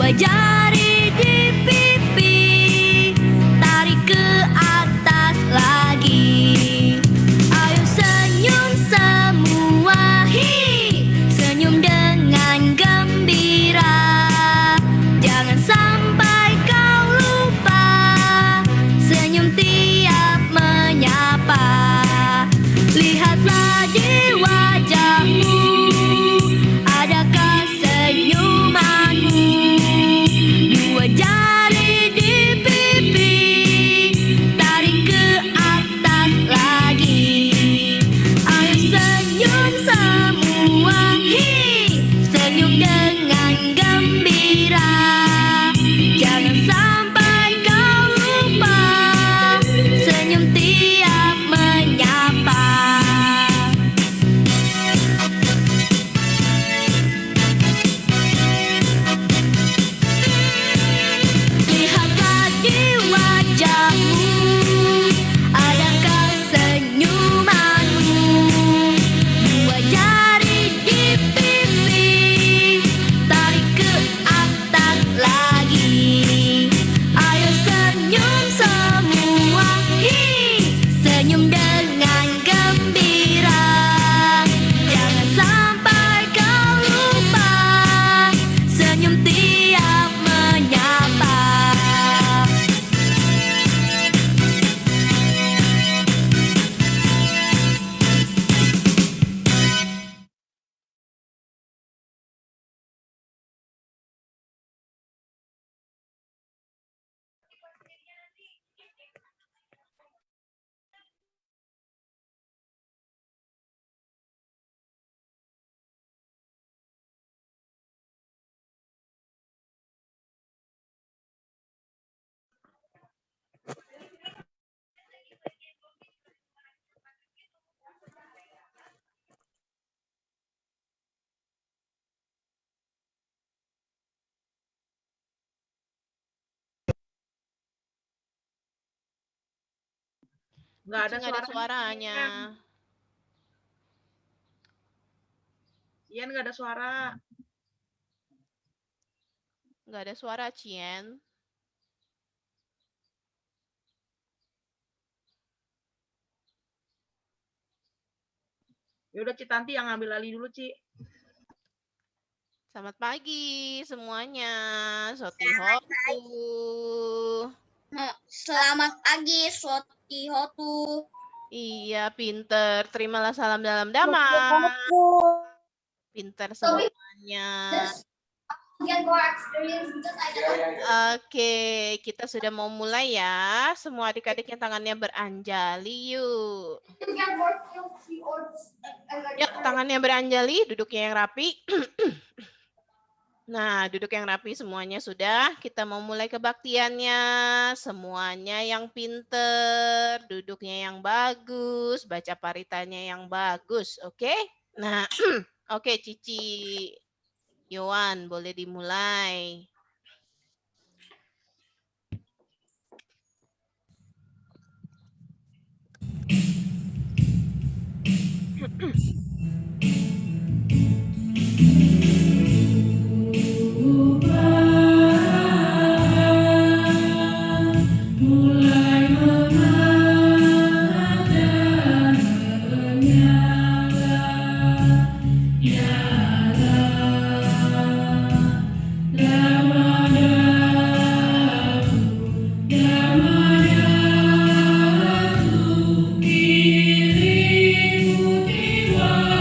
Dua jari di pipi, tarik ke atas lagi. Ayo senyum semua, hi, senyum dengan gembira. Jangan sampai kau lupa, senyum tiap menyapa. Lihatlah di wajahmu, adakah senyumanmu? Dua jari di pipi, tarik ke atas lagi. Ayo senyum semua, hi, senyum dengan gembira. Jangan sampai kau lupa, senyum tiap menyapa. Lihatlah di wajahmu, adakah senyumanmu? Dua jari di pipi, tarik ke atas lagi. Ayo senyum semua, hi, senyum dengan gembira. Jangan sampai kau lupa, senyum tiap menyapa. Nggak ada Nggak ada suaranya. Ian nggak ada suara. Nggak ada suara, Cien. Ya udah Citanti yang ngambil alih dulu, Ci. Selamat pagi semuanya. Sotihotu. Selamat pagi, Sotihotu. Iya, pinter. Terimalah salam dalam damai. Pinter semuanya. Oke, kita sudah mau mulai ya. Semua adik-adik yang tangannya beranjali yuk. Yuk, tangannya beranjali, duduknya yang rapi. Nah, duduk yang rapi semuanya sudah. Kita mau mulai kebaktiannya. Semuanya yang pinter, duduknya yang bagus, baca paritanya yang bagus, oke? Nah, oke, Cici, Yowan, boleh dimulai. Dirimu tiba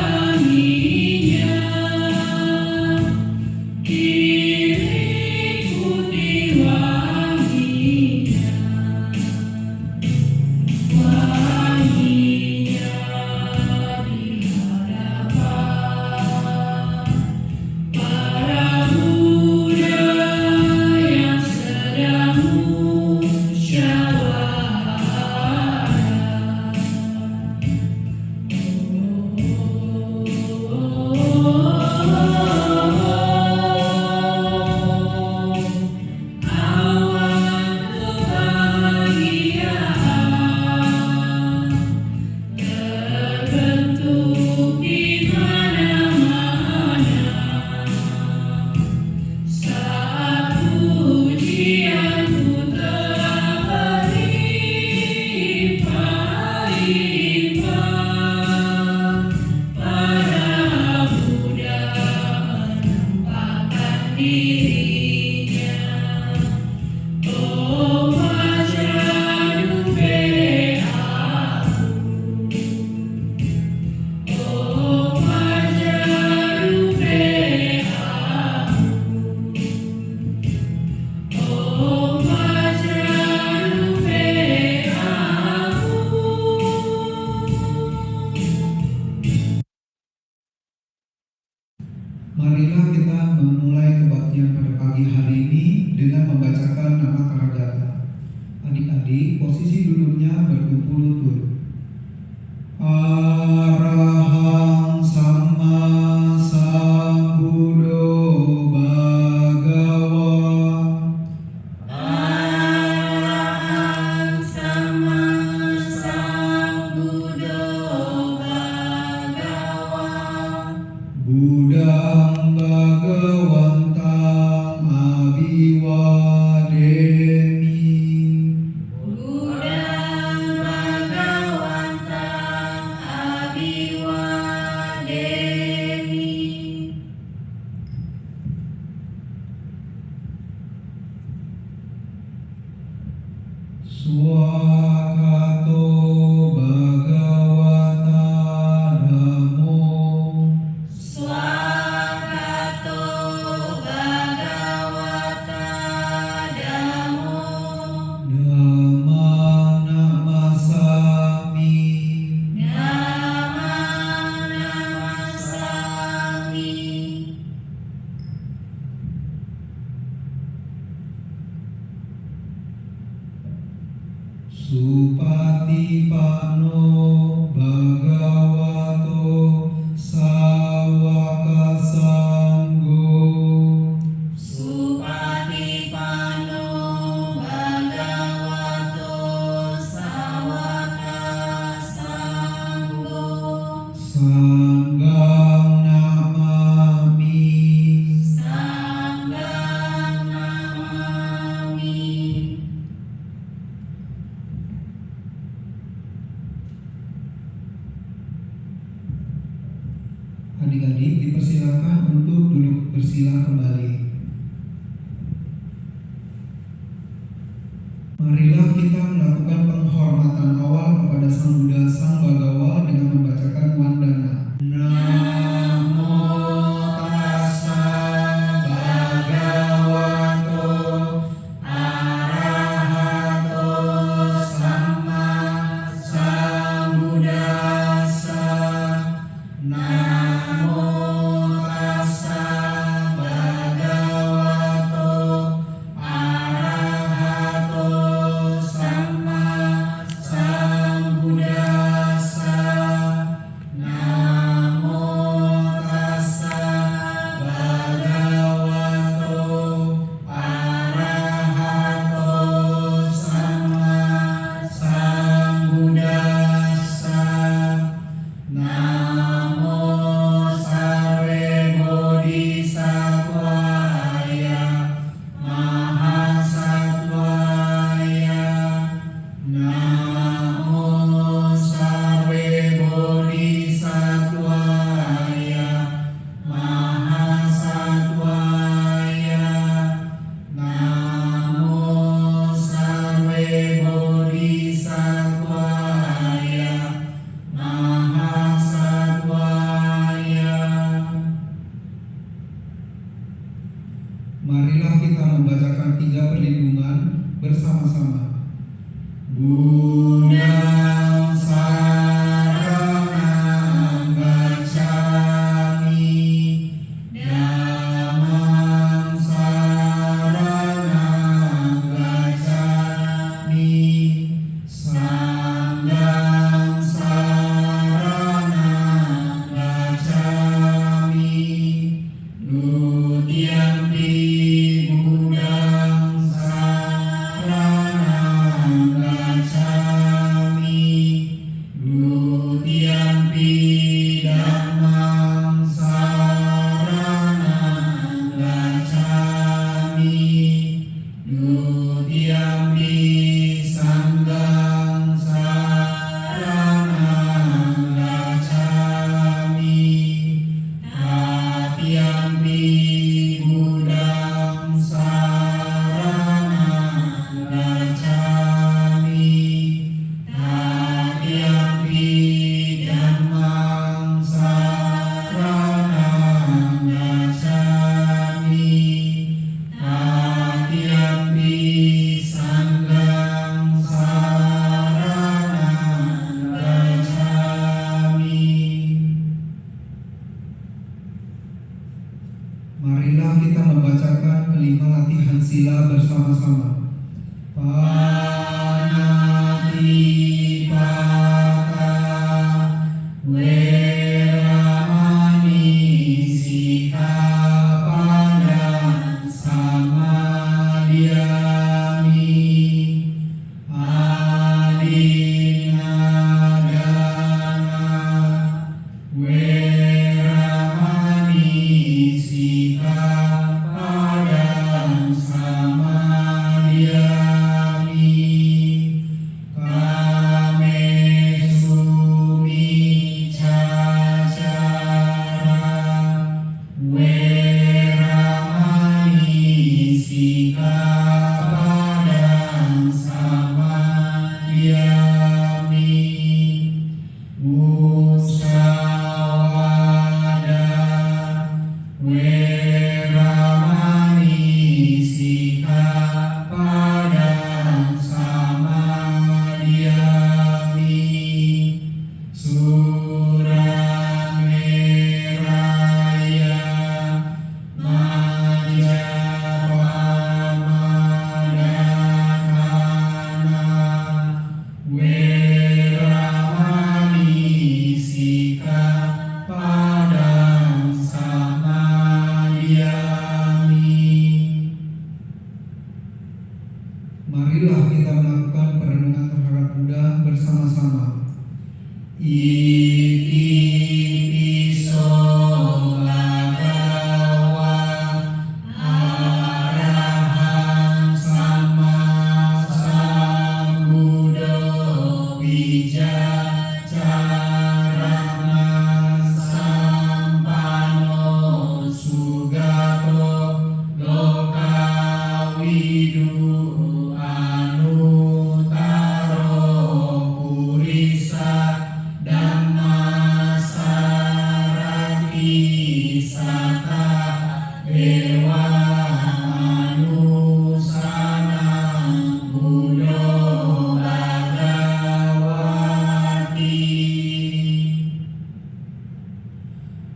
Marilah kita memulai kebaktian pada pagi hari ini dengan membacakan nama Karadata. Adik-adik, posisi duduknya berkumpul lutut. Arahang Sama Sambuddho Bhagawa. Arahang Sama Sambuddho Bhagawa. Budang Bhagawantang Abiwademi. Budang Bhagawantang Abiwademi. Swakato Bhagavata Dhammo. Swakato Bhagawata Dhammo. Dhammang namasami. Dhammang namasami. Supatipano Bhagavato Sawaka Sangho. Supatipano Bhagavato Sawaka Sangho. Sanggang namami. Sanggang namami. Adik-adik dipersilakan untuk duduk bersila kembali. Marilah kita melakukan penghormatan awal kepada Sang Buddha Sang Bhagawa dengan membacakan Wandana. Namo tassa bhagavato arahato sama sambuddhassa. Namo tassa bhagavato arahato sama sambuddhassa. Namo tassa bhagavato arahato sama sambuddhassa. Namo sarve bodhisattvaya mahasattvaya. Namo sarve bodhisattvaya mahasattvaya. Namo sarve bodhisattvaya mahasattvaya. Marilah kita membacakan 3 perlindungan bersama-sama. Buddhang saranang gacchami. Dhammang saranang gacchami. Sanghang saranang gacchami. Dutiyampi Buddhang saranang gacchami. Dutiyampi Dhammang saranang gacchami. Dutiyampi Sanghang saranang gacchami. Tatiyampi Buddhang Marilah kita membacakan kelima latihan sila bersama-sama. Panatipata Weramani Sikapada Samadhyami Adinadana Weramani Sikapada Samadhyami Marilah kita melakukan perenungan terhadap Buddha bersama-sama. Iti piso bhagava arahang sama sambuddho wijacarana sampano sugato lokawidu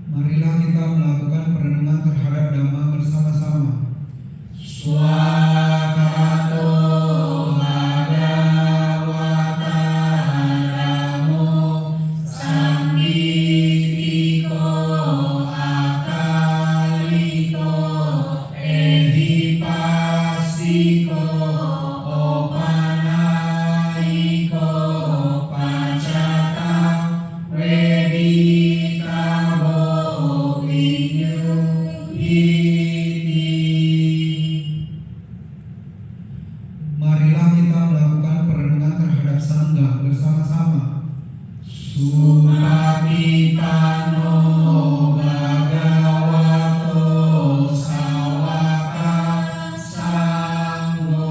Marilah kita melakukan perenungan terhadap Dhamma bersama-sama. Swakato bhagavata namo sambitiko akaliko ehipasiko opanaiko pacata weditabo Marilah kita melakukan perenungan terhadap Sangha bersama-sama. Supatipano bhagavato sawaka sangho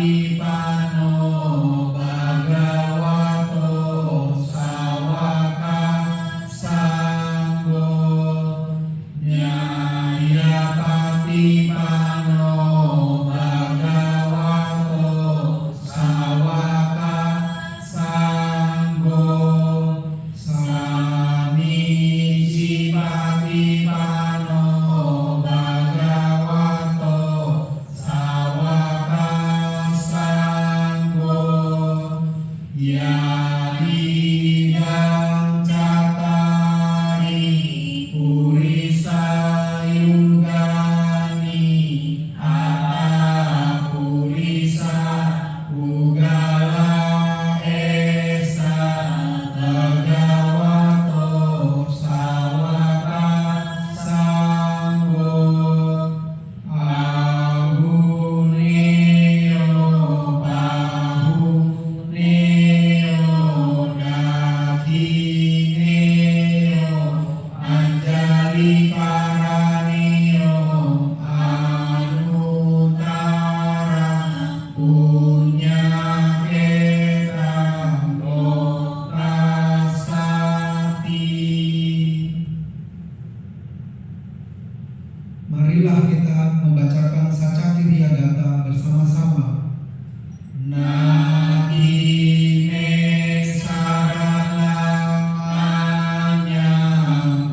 Ujupatipano bhagavato sawaka sangho Nyayapatipano bhagavato sawaka sangho Samijjipatipano bhagavato sawaka sangho Yadidang catari purisa yugani ada purisa ugala esa bhagavato sawaka sangho Ahuneo bahuneo dakineo anjali paraneo anutara punyaketang lokasati. Marilah kita membacakan Sacakiriyagata bersama-sama. Nadime sarana anyang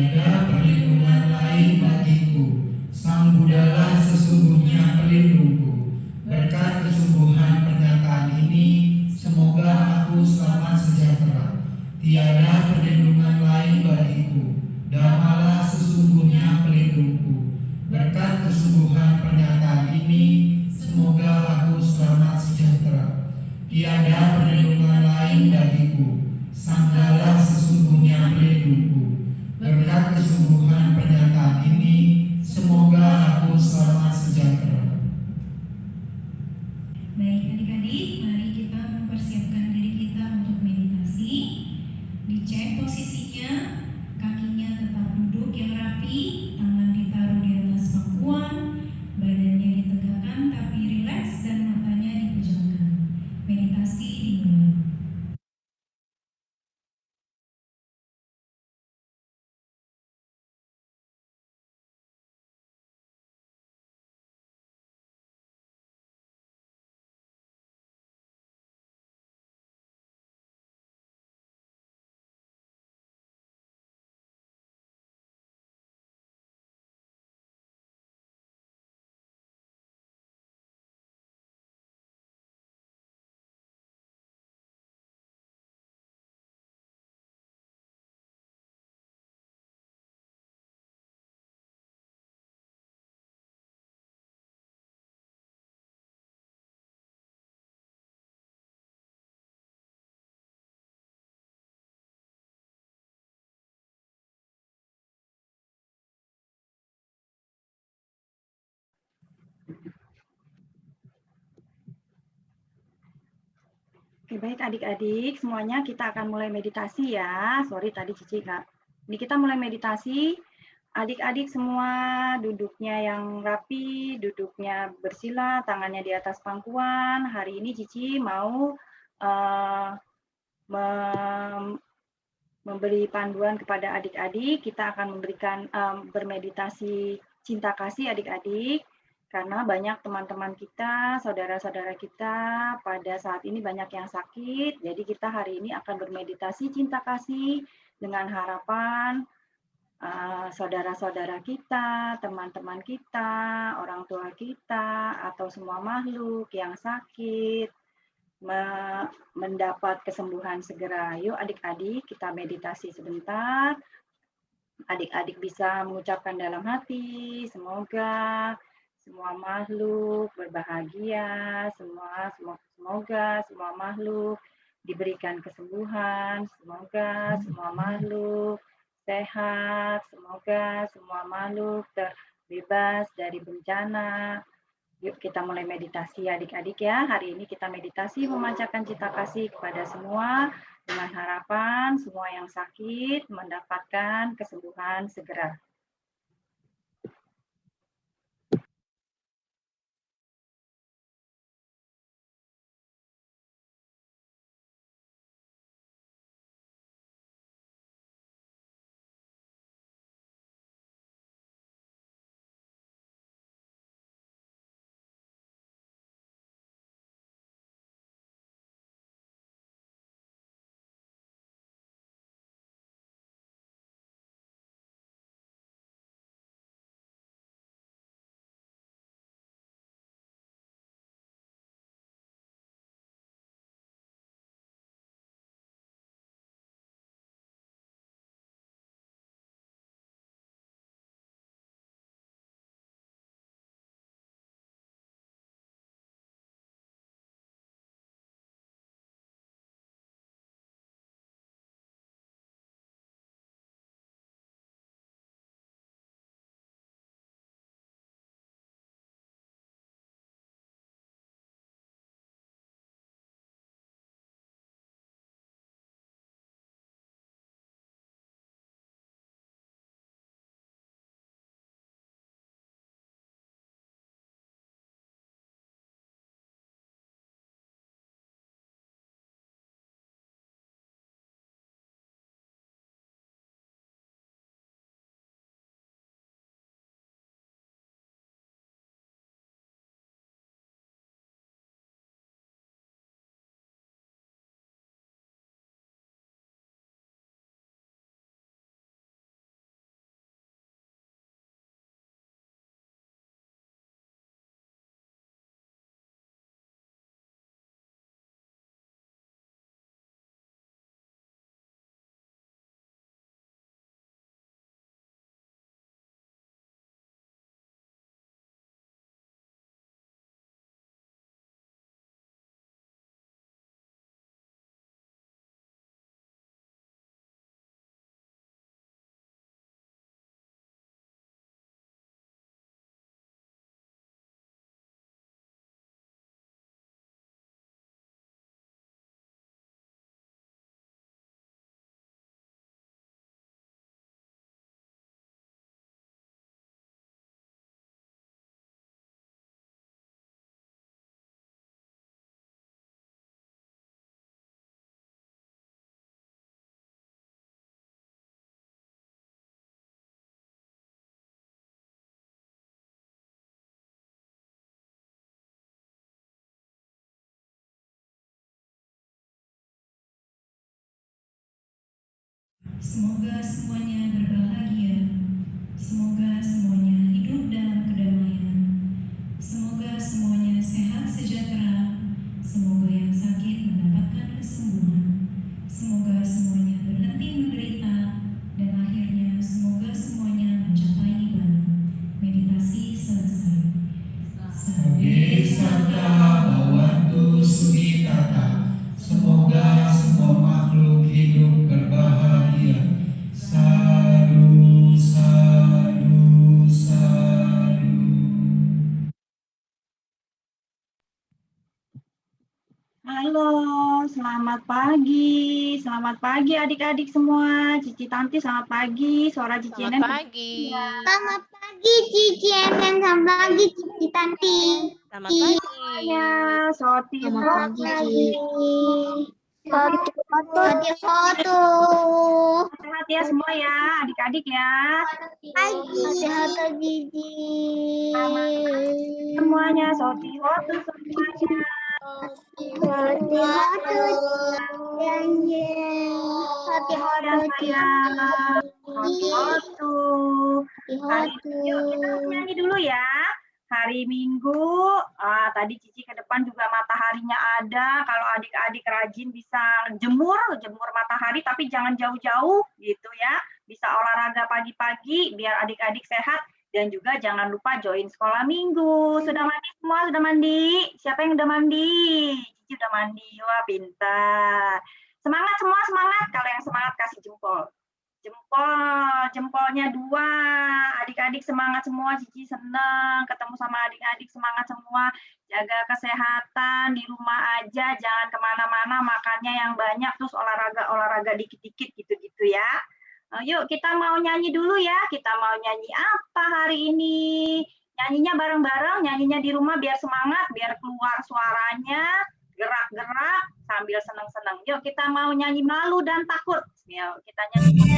tiada perlindungan lain bagiku. Sang Budalah sesungguhnya pelindungku. Berkat kesungguhan pernyataan ini, semoga aku selamat sejahtera. Tiada perlindungan lain bagiku. Dhammalah sesungguhnya pelindungku. Berkat kesungguhan pernyataan ini, semoga aku selamat sejahtera. Tiada perlindungan lain bagiku. Sanggalah sesungguhnya pelindungku. Berkat kesungguhan pernyataan ini, semoga aku selamat sejahtera. Baik adik-adik, mari kita mempersiapkan diri kita untuk meditasi. Dicek posisinya, kakinya tetap duduk yang rapi, tangan ditaruh di atas pangkuan, badannya ditegakkan tapi rileks dan matanya dipejamkan. Meditasi dimulai. Oke, baik adik-adik, semuanya kita akan mulai meditasi ya. Sorry tadi Cici nggak. Ini kita mulai meditasi. Adik-adik semua duduknya yang rapi, duduknya bersila, tangannya di atas pangkuan. Hari ini Cici mau memberi panduan kepada adik-adik. Kita akan memberikan bermeditasi cinta kasih adik-adik. Karena banyak teman-teman kita, saudara-saudara kita pada saat ini banyak yang sakit. Jadi kita hari ini akan bermeditasi cinta kasih dengan harapan saudara-saudara kita, teman-teman kita, orang tua kita, atau semua makhluk yang sakit mendapat kesembuhan segera. Yuk adik-adik kita meditasi sebentar. Adik-adik bisa mengucapkan dalam hati, semoga semua makhluk berbahagia, semoga semua makhluk diberikan kesembuhan, semoga semua makhluk sehat, semoga semua makhluk terbebas dari bencana. Yuk kita mulai meditasi adik-adik ya. Hari ini kita meditasi memancarkan cinta kasih kepada semua dengan harapan semua yang sakit mendapatkan kesembuhan segera. Semoga semuanya berbahagia. Semoga semuanya hidup dalam kedamaian. Semoga semuanya sehat sejahtera. Semoga yang sakit mendapatkan kesembuhan. Semoga semuanya berhenti menderita. Dan akhirnya semoga semuanya mencapai nibbana. Meditasi selesai. Sabbe sata bhavantu sukhitata. Semoga semua makhluk hidup berbahagia. Sadu, sadu, sadu. Halo, selamat pagi. Selamat pagi adik-adik semua. Cici Tanti, selamat pagi. Suara Cici Selamat Enen. pagi. Selamat pagi Cici Enen, selamat pagi Cici Tanti. Selamat pagi. Ya, Soti. Soti foto. Sehat ya semua ya, adik-adik ya. Pagi foto Cici. Semuanya, Soti Hotu semuanya. Soti foto. Soti foto Sayang. Soti Hotu. Yuk kita nyanyi dulu ya. Hari Minggu, tadi Cici ke depan juga mataharinya ada. Kalau adik-adik rajin bisa jemur matahari, tapi jangan jauh-jauh gitu ya. Bisa olahraga pagi-pagi biar adik-adik sehat. Dan juga jangan lupa join sekolah minggu. Sudah mandi semua? Sudah mandi? Siapa yang udah mandi? Cici udah mandi. Wah, pintar. Semangat semua, semangat. Kalau yang semangat kasih jempol. Jempolnya 2. Adik-adik semangat semua. Cici seneng ketemu sama adik-adik, semangat semua. Jaga kesehatan, di rumah aja, jangan kemana-mana, makannya yang banyak, terus olahraga dikit-dikit gitu-gitu ya. Yuk kita mau nyanyi dulu ya. Kita mau nyanyi apa hari ini? Nyanyinya bareng-bareng, nyanyinya di rumah biar semangat, biar keluar suaranya, gerak-gerak sambil seneng-seneng. Yuk kita mau nyanyi malu dan takut. Yuk kita nyanyi.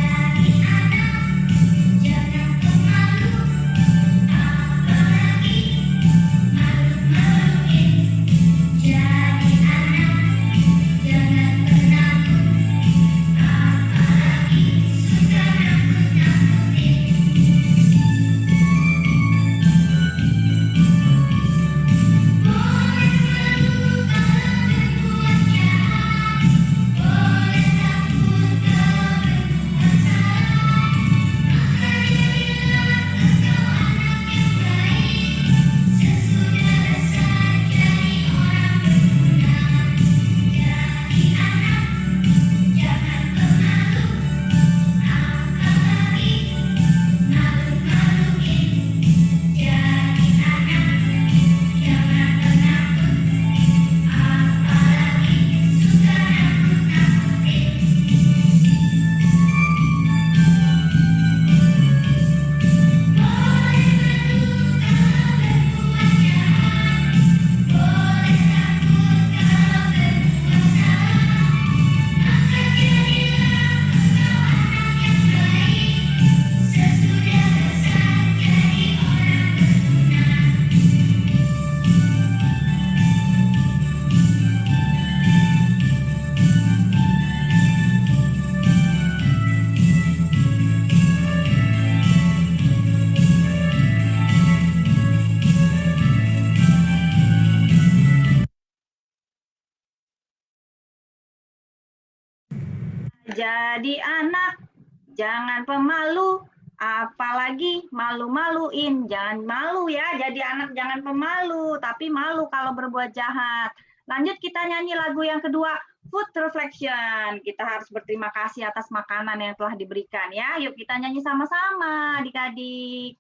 Jadi anak, jangan pemalu, apalagi malu-maluin. Jangan malu ya, jadi anak jangan pemalu, tapi malu kalau berbuat jahat. Lanjut kita nyanyi lagu yang kedua, Food Reflection. Kita harus berterima kasih atas makanan yang telah diberikan ya. Yuk kita nyanyi sama-sama adik-adik.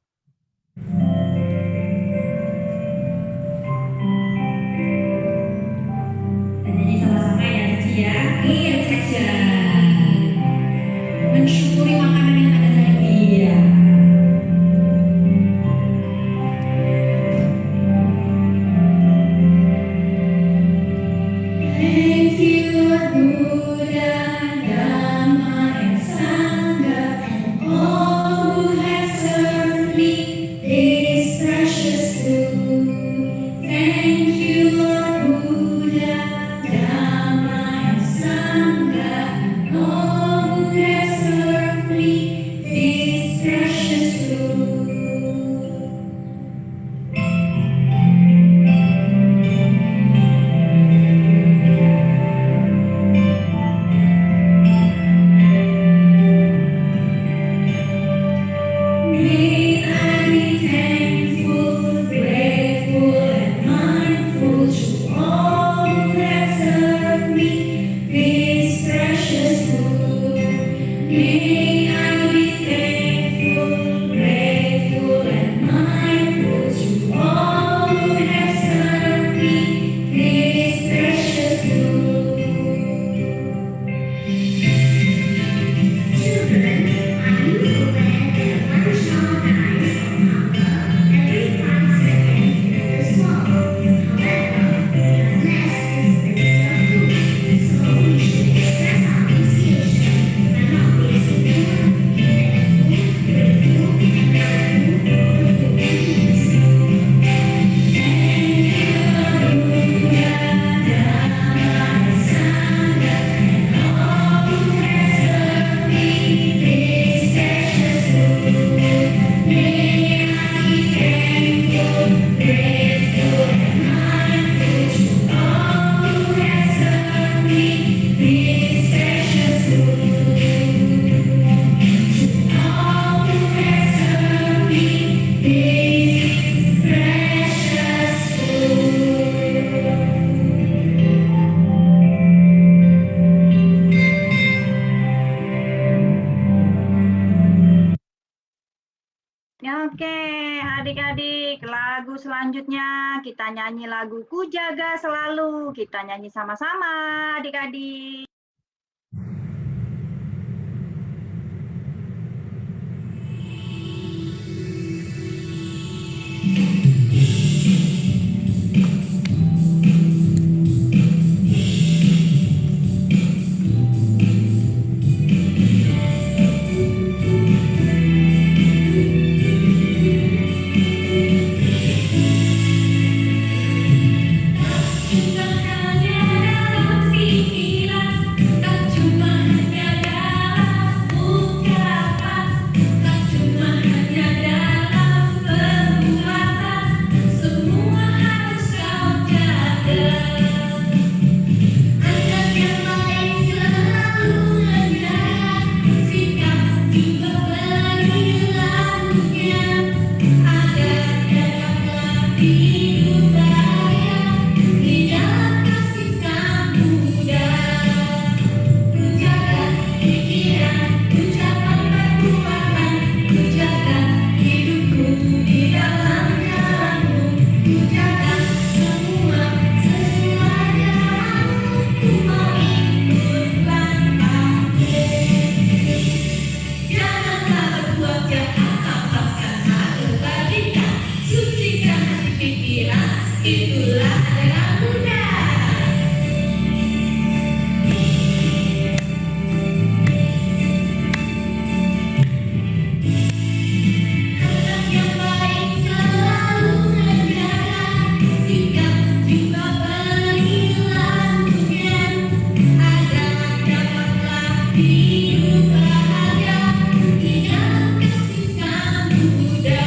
Nyanyi sama-sama ya Cici ya. Iya Cici. Mensyukuri makanan yang ada tadi. Iya. Thank you Buddha, Dhamma and Sangha, all who have served me thankful, grateful, and mindful to all who have served me this precious food. May I be thankful, grateful, and mindful to all who have served me this precious food. Children, are you aware that one short dies of hunger every 5 seconds in this world? However, the less is the greater good, so we should express our appreciation by not wasting food, thankful, grateful, and mindful of the needs. Ya, oke, adik-adik, lagu selanjutnya kita nyanyi lagu Ku Jaga Selalu. Kita nyanyi sama-sama, adik-adik. Bukan hanya dalam pikiran, tak cuma hanya dalam ucapan, tak cuma hanya dalam perbuatan, semua harus kau jaga. Anak yang baik selalu menjaga sikap juga perilakunya, agar dapatlah hidup bahagia di dalam kasih sang Buddha. Ku jaga pikiran, ucapan, perbuatan, ku jaga hidupku di dalam jalanmu, ku jaga semua sesuai jalanmu, ku mau ikut langkahmu. Janganlah berbuat jahat, tambahkanlah kebajikan, sucikan hati pikiran, itulah adalah Buddha. Anak yang baik selalu menjaga sikap juga perilakunya, agar dapatlah hidup bahagia di dalam kasih sang Buddha.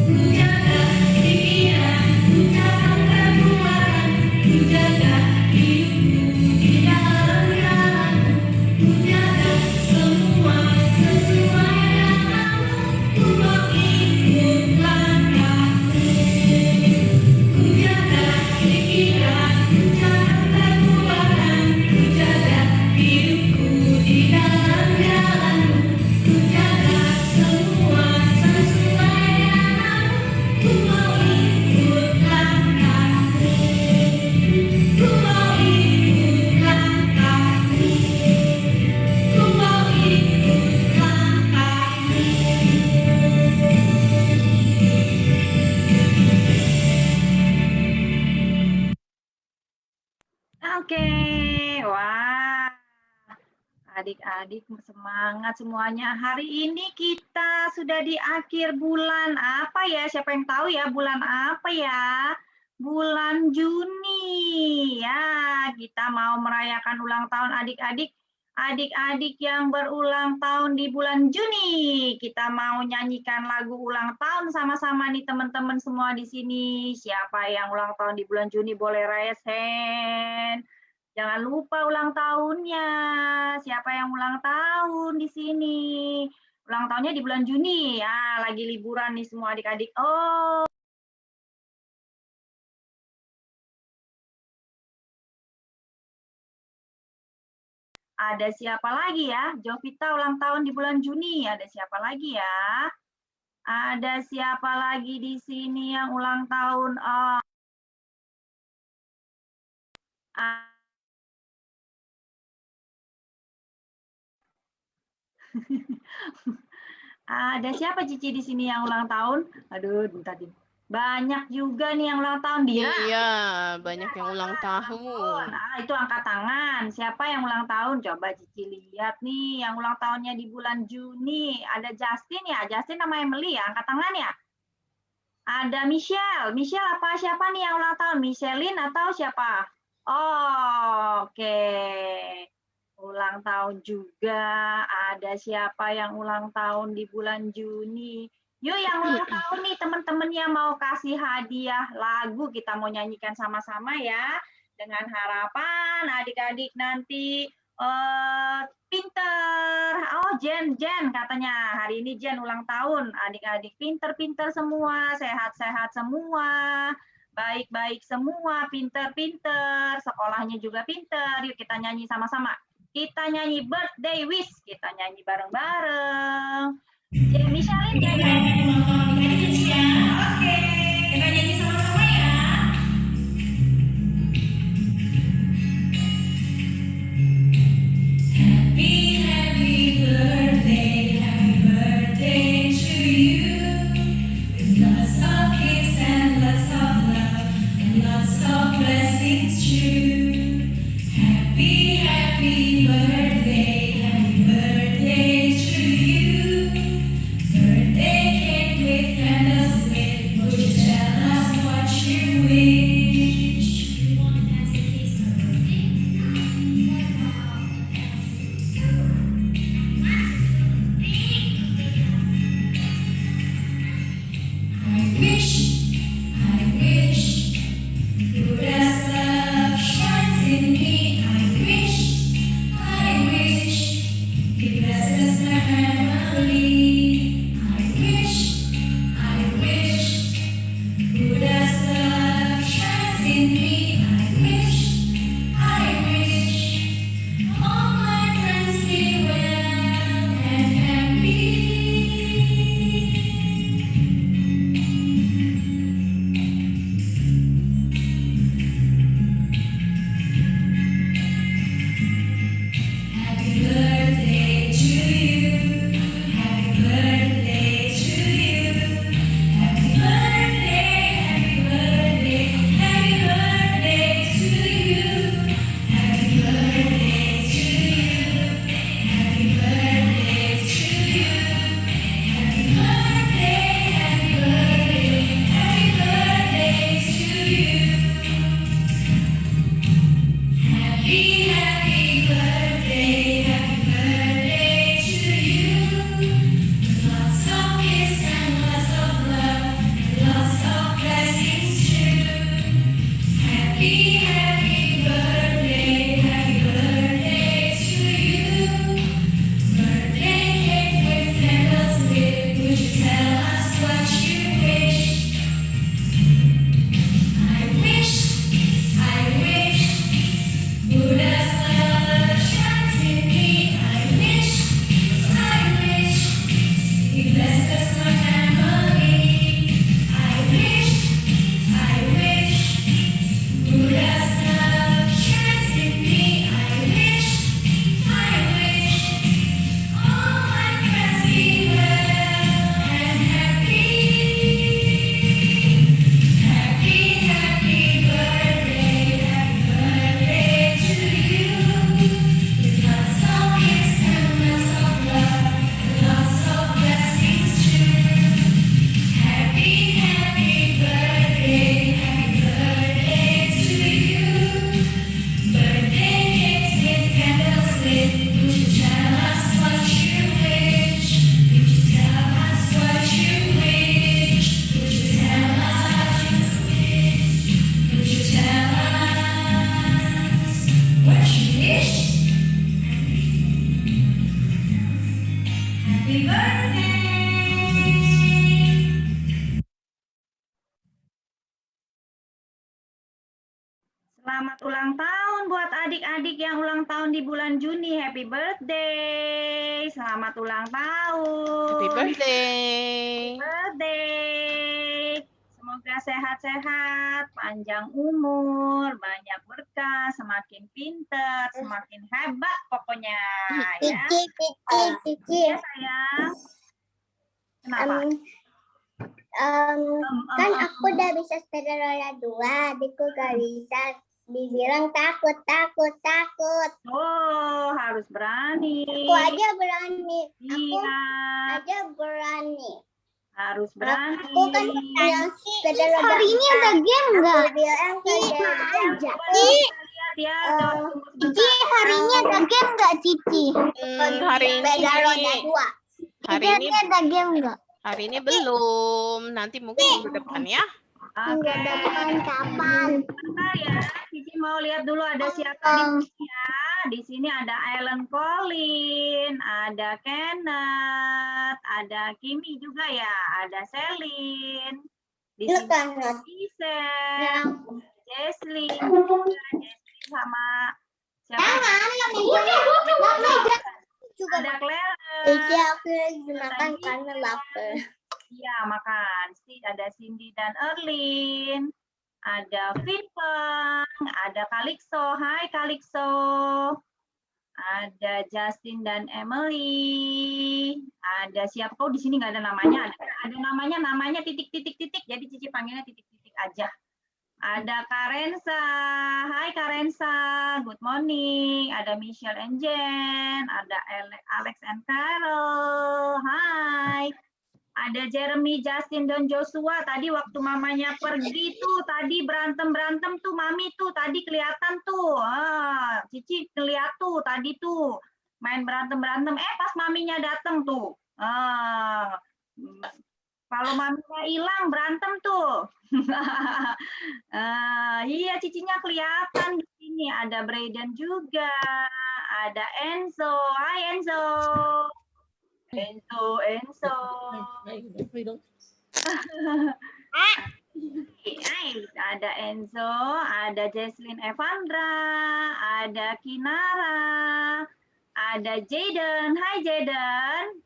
Ku jaga pikiran, ucapan, perbuatan, ku jaga hidupku di dalam jalanmu, ku jaga semua sesuai jalanmu, ku mau ikut langkahmu. Ku jaga pikiran, ucapan, perbuatan, ku jaga hidupku di dalam jalanmu, ku jaga semua sesuai jalanmu, ku mau ikut langkahmu. Ku mau ikut langkahmu, ku mau ikut langkahmu. Oke, wah, adik-adik semangat semuanya. Hari ini kita sudah di akhir bulan apa ya? Siapa yang tahu ya bulan apa ya? Bulan Juni. Ya, kita mau merayakan ulang tahun adik-adik. Adik-adik yang berulang tahun di bulan Juni. Kita mau nyanyikan lagu ulang tahun sama-sama nih teman-teman semua di sini. Siapa yang ulang tahun di bulan Juni boleh raise hand. Jangan lupa ulang tahunnya. Siapa yang ulang tahun di sini? Ulang tahunnya di bulan Juni. Ya, lagi liburan nih semua adik-adik. Oh. Ada siapa lagi ya? Jovita ulang tahun di bulan Juni. Ada siapa lagi ya? Ada siapa lagi di sini yang ulang tahun? Oh. Ada siapa Cici di sini yang ulang tahun? Aduh, bentar. Banyak juga nih yang ulang tahun dia. Iya, banyak yang ulang tahun. Nah, itu angkat tangan. Siapa yang ulang tahun? Coba Cici lihat nih yang ulang tahunnya di bulan Juni. Ada Justin ya? Justin sama Emily ya? Angkat tangan ya? Ada Michelle. Michelle apa siapa nih yang ulang tahun? Michelin atau siapa? Oh, oke. Ulang tahun juga. Ada siapa yang ulang tahun di bulan Juni? Yuk yang ulang tahun nih teman-temannya mau kasih hadiah lagu. Kita mau nyanyikan sama-sama ya. Dengan harapan adik-adik nanti pinter. Oh Jen katanya. Hari ini Jen ulang tahun. Adik-adik pinter-pinter semua. Sehat-sehat semua. Baik-baik semua. Pinter-pinter. Sekolahnya juga pinter. Yuk kita nyanyi sama-sama. Kita nyanyi birthday wish. Kita nyanyi bareng-bareng. Michelin nyanyi. Oke, kita nyanyi sama-sama ya. Happy birthday to you. With lots of gifts and lots of love and lots of blessings too. Happy birthday to you. Birthday cake with candles lit. Would you tell us what you wish? You want to dance in case my birthday? I wish Buddha's love shines in me. I wish He blesses my family. I wish Buddha's love shines in me. I wish all my friends live well and happy. Selamat ulang tahun buat adik-adik yang ulang tahun di bulan Juni. Happy birthday. Selamat ulang tahun. Happy birthday. Birthday. Semoga sehat-sehat, panjang umur, banyak berkah, semakin pinter, semakin hebat pokoknya ya. Cici. Ya sayang. Kenapa? Kan aku udah bisa sepeda roda 2, adikku gak bisa. Dibilang takut. Oh, harus berani. Aku aja berani. Iya, harus berani. Aku kan yang sepeda roda. Hari ini ada game nggak? Aja. Lihat ya. Cici, hari ini ada game nggak, Cici? Hari Sepeda roda 2. hari ini ada game nggak? hari ini belum. Nanti mungkin minggu depan ya. Oke. Kapan? Bentar ya, Cici mau lihat dulu ada siapa di sini ya. Di sini ada Ellen Colin, ada Kenneth, ada Kimi juga ya, ada Selin. Di sini ada Giselle, Jesslyn sama siapa? Ada Claire. Cici, aku lagi makan karena lapar. Iya, makan. Ada Cindy dan Erlin. Ada Vimpeng, ada Kalixo. Hai Kalixo. Ada Justin dan Emily. Ada siapa? Oh, di sini nggak ada namanya. Ada namanya titik-titik-titik. Jadi Cici panggilnya titik-titik aja. Ada Karensa. Hai Karensa. Good morning. Ada Michelle and Jen. Ada Alex and Carol. Hai. Ada Jeremy, Justin, dan Joshua. Tadi waktu mamanya pergi tuh, tadi berantem tuh, mami tuh, tadi kelihatan tuh. Cici ngeliat tuh, tadi tuh. Main berantem. Pas maminya datang tuh. Kalau maminya hilang, berantem tuh. Iya, cicinya kelihatan di sini. Ada Brayden juga. Ada Enzo. Hai Enzo. Enzo. Ada Enzo, ada Jesslyn Evandra, ada Kinara, ada Jaden. Hai Jaden.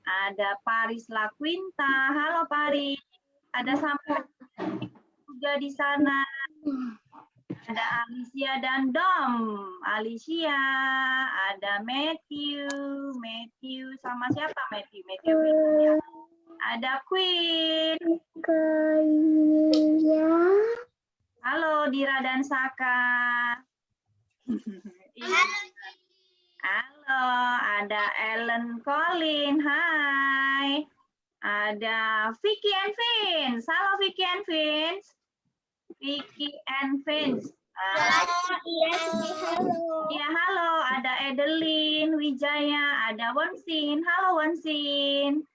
Ada Paris Laquinta. Halo Paris. Ada sampai juga di sana. Ada Alicia dan Dom. Alicia, ada Matthew sama siapa Matthew? Ya. Ada Queen. Halo Dira dan Saka. Halo, ada Ellen Colin. Hai. Ada Vicky and Vince. Halo Vicky and Vince. Ya, halo. Ada Edeline Wijaya, ada Wonsin. Halo Wonsin.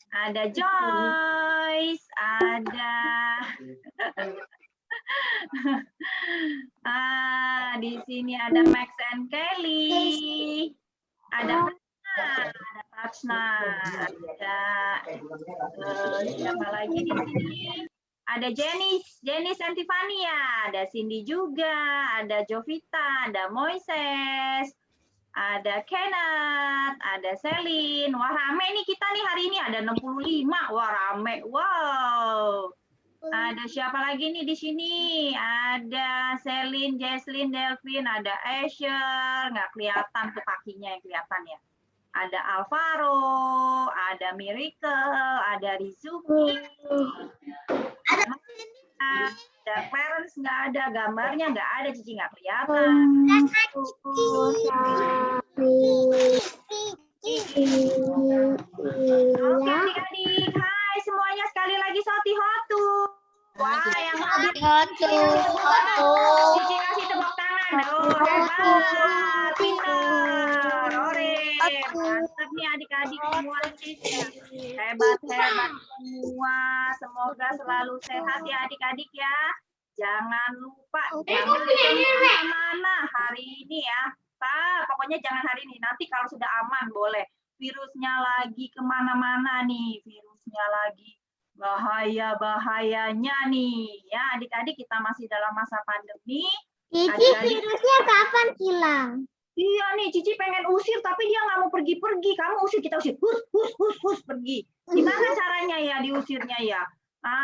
Ada Joyce, ada di sini ada Max and Kelly. Ada Tatsna, ada siapa lagi di sini? Ada Jenny Santifania, ada Cindy juga, ada Jovita, ada Moises, ada Kenneth, ada Selin. Wah rame nih kita nih hari ini, ada 65. Wah rame, wow. Ada siapa lagi nih di sini? Ada Selin, Jesslyn, Delvin, ada Asher, nggak kelihatan tuh kakinya yang kelihatan ya. Ada Alvaro, ada Miracle, ada Rizuki, ada Parents nggak ada, gambarnya nggak ada, Cici nggak kelihatan. Oke adik-adik, hai semuanya sekali lagi Soti Hotu. Wah yang hadir Cici kasih tepuk tangan. Oh hebat, pintar, mantap nih adik-adik semua hebat semua. Semoga selalu sehat ya adik-adik ya. Jangan lupa jangan kemana-mana hari ini ya. Pokoknya jangan hari ini. Nanti kalau sudah aman boleh. Virusnya lagi kemana-mana nih. Virusnya lagi bahaya-bahayanya nih. Ya, adik-adik kita masih dalam masa pandemi. Cici, Adik-adik, virusnya kapan hilang? iya nih, Cici pengen usir tapi dia nggak mau pergi-pergi. Kamu usir, kita usir. Hus, pergi. Gimana caranya ya diusirnya ya?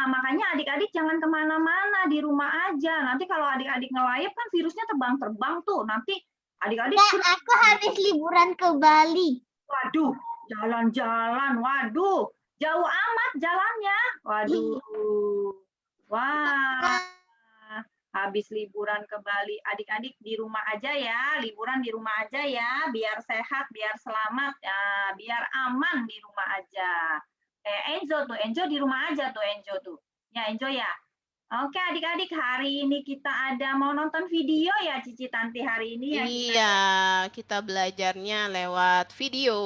Makanya adik-adik jangan kemana-mana, di rumah aja. Nanti kalau adik-adik ngelayap kan virusnya terbang-terbang tuh. Nanti adik-adik, Aku habis liburan ke Bali. waduh, jalan-jalan, waduh, jauh amat jalannya. Waduh, wah, habis liburan ke Bali. Adik-adik di rumah aja ya, liburan di rumah aja ya, biar sehat, biar selamat, ya, biar aman di rumah aja. Enzo di rumah aja tuh, Enzo tuh. Ya, Enzo ya. Oke, adik-adik, hari ini kita ada mau nonton video ya, Cici Tanti hari ini ya. Iya, kita belajarnya lewat video.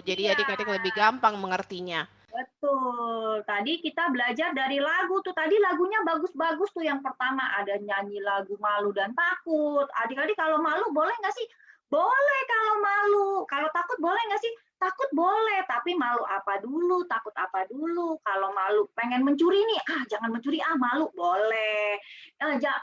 Jadi Iya. adik-adik lebih gampang mengertinya. Betul. Tadi kita belajar dari lagu tuh. Tadi lagunya bagus-bagus tuh. Yang pertama ada nyanyi lagu Malu dan Takut. Adik-adik kalau malu boleh nggak sih? Boleh kalau malu. Kalau takut boleh nggak sih? Takut boleh. Tapi malu apa dulu? Takut apa dulu? Kalau malu pengen mencuri nih, jangan mencuri, malu. Boleh.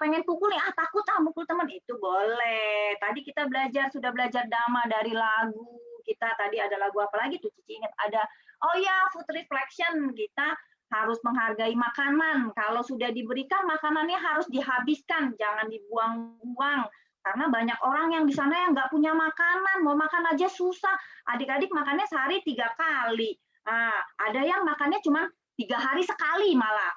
Pengen pukul nih, takut mukul teman. Itu boleh. Tadi kita sudah belajar dhamma dari lagu. Kita tadi ada lagu apa lagi tuh? Cici ingat ada. Oh ya, food reflection, kita harus menghargai makanan. Kalau sudah diberikan, makanannya harus dihabiskan, jangan dibuang-buang. Karena banyak orang yang di sana yang nggak punya makanan, mau makan aja susah. Adik-adik makannya sehari 3 kali. Ada yang makannya cuma 3 hari sekali malah.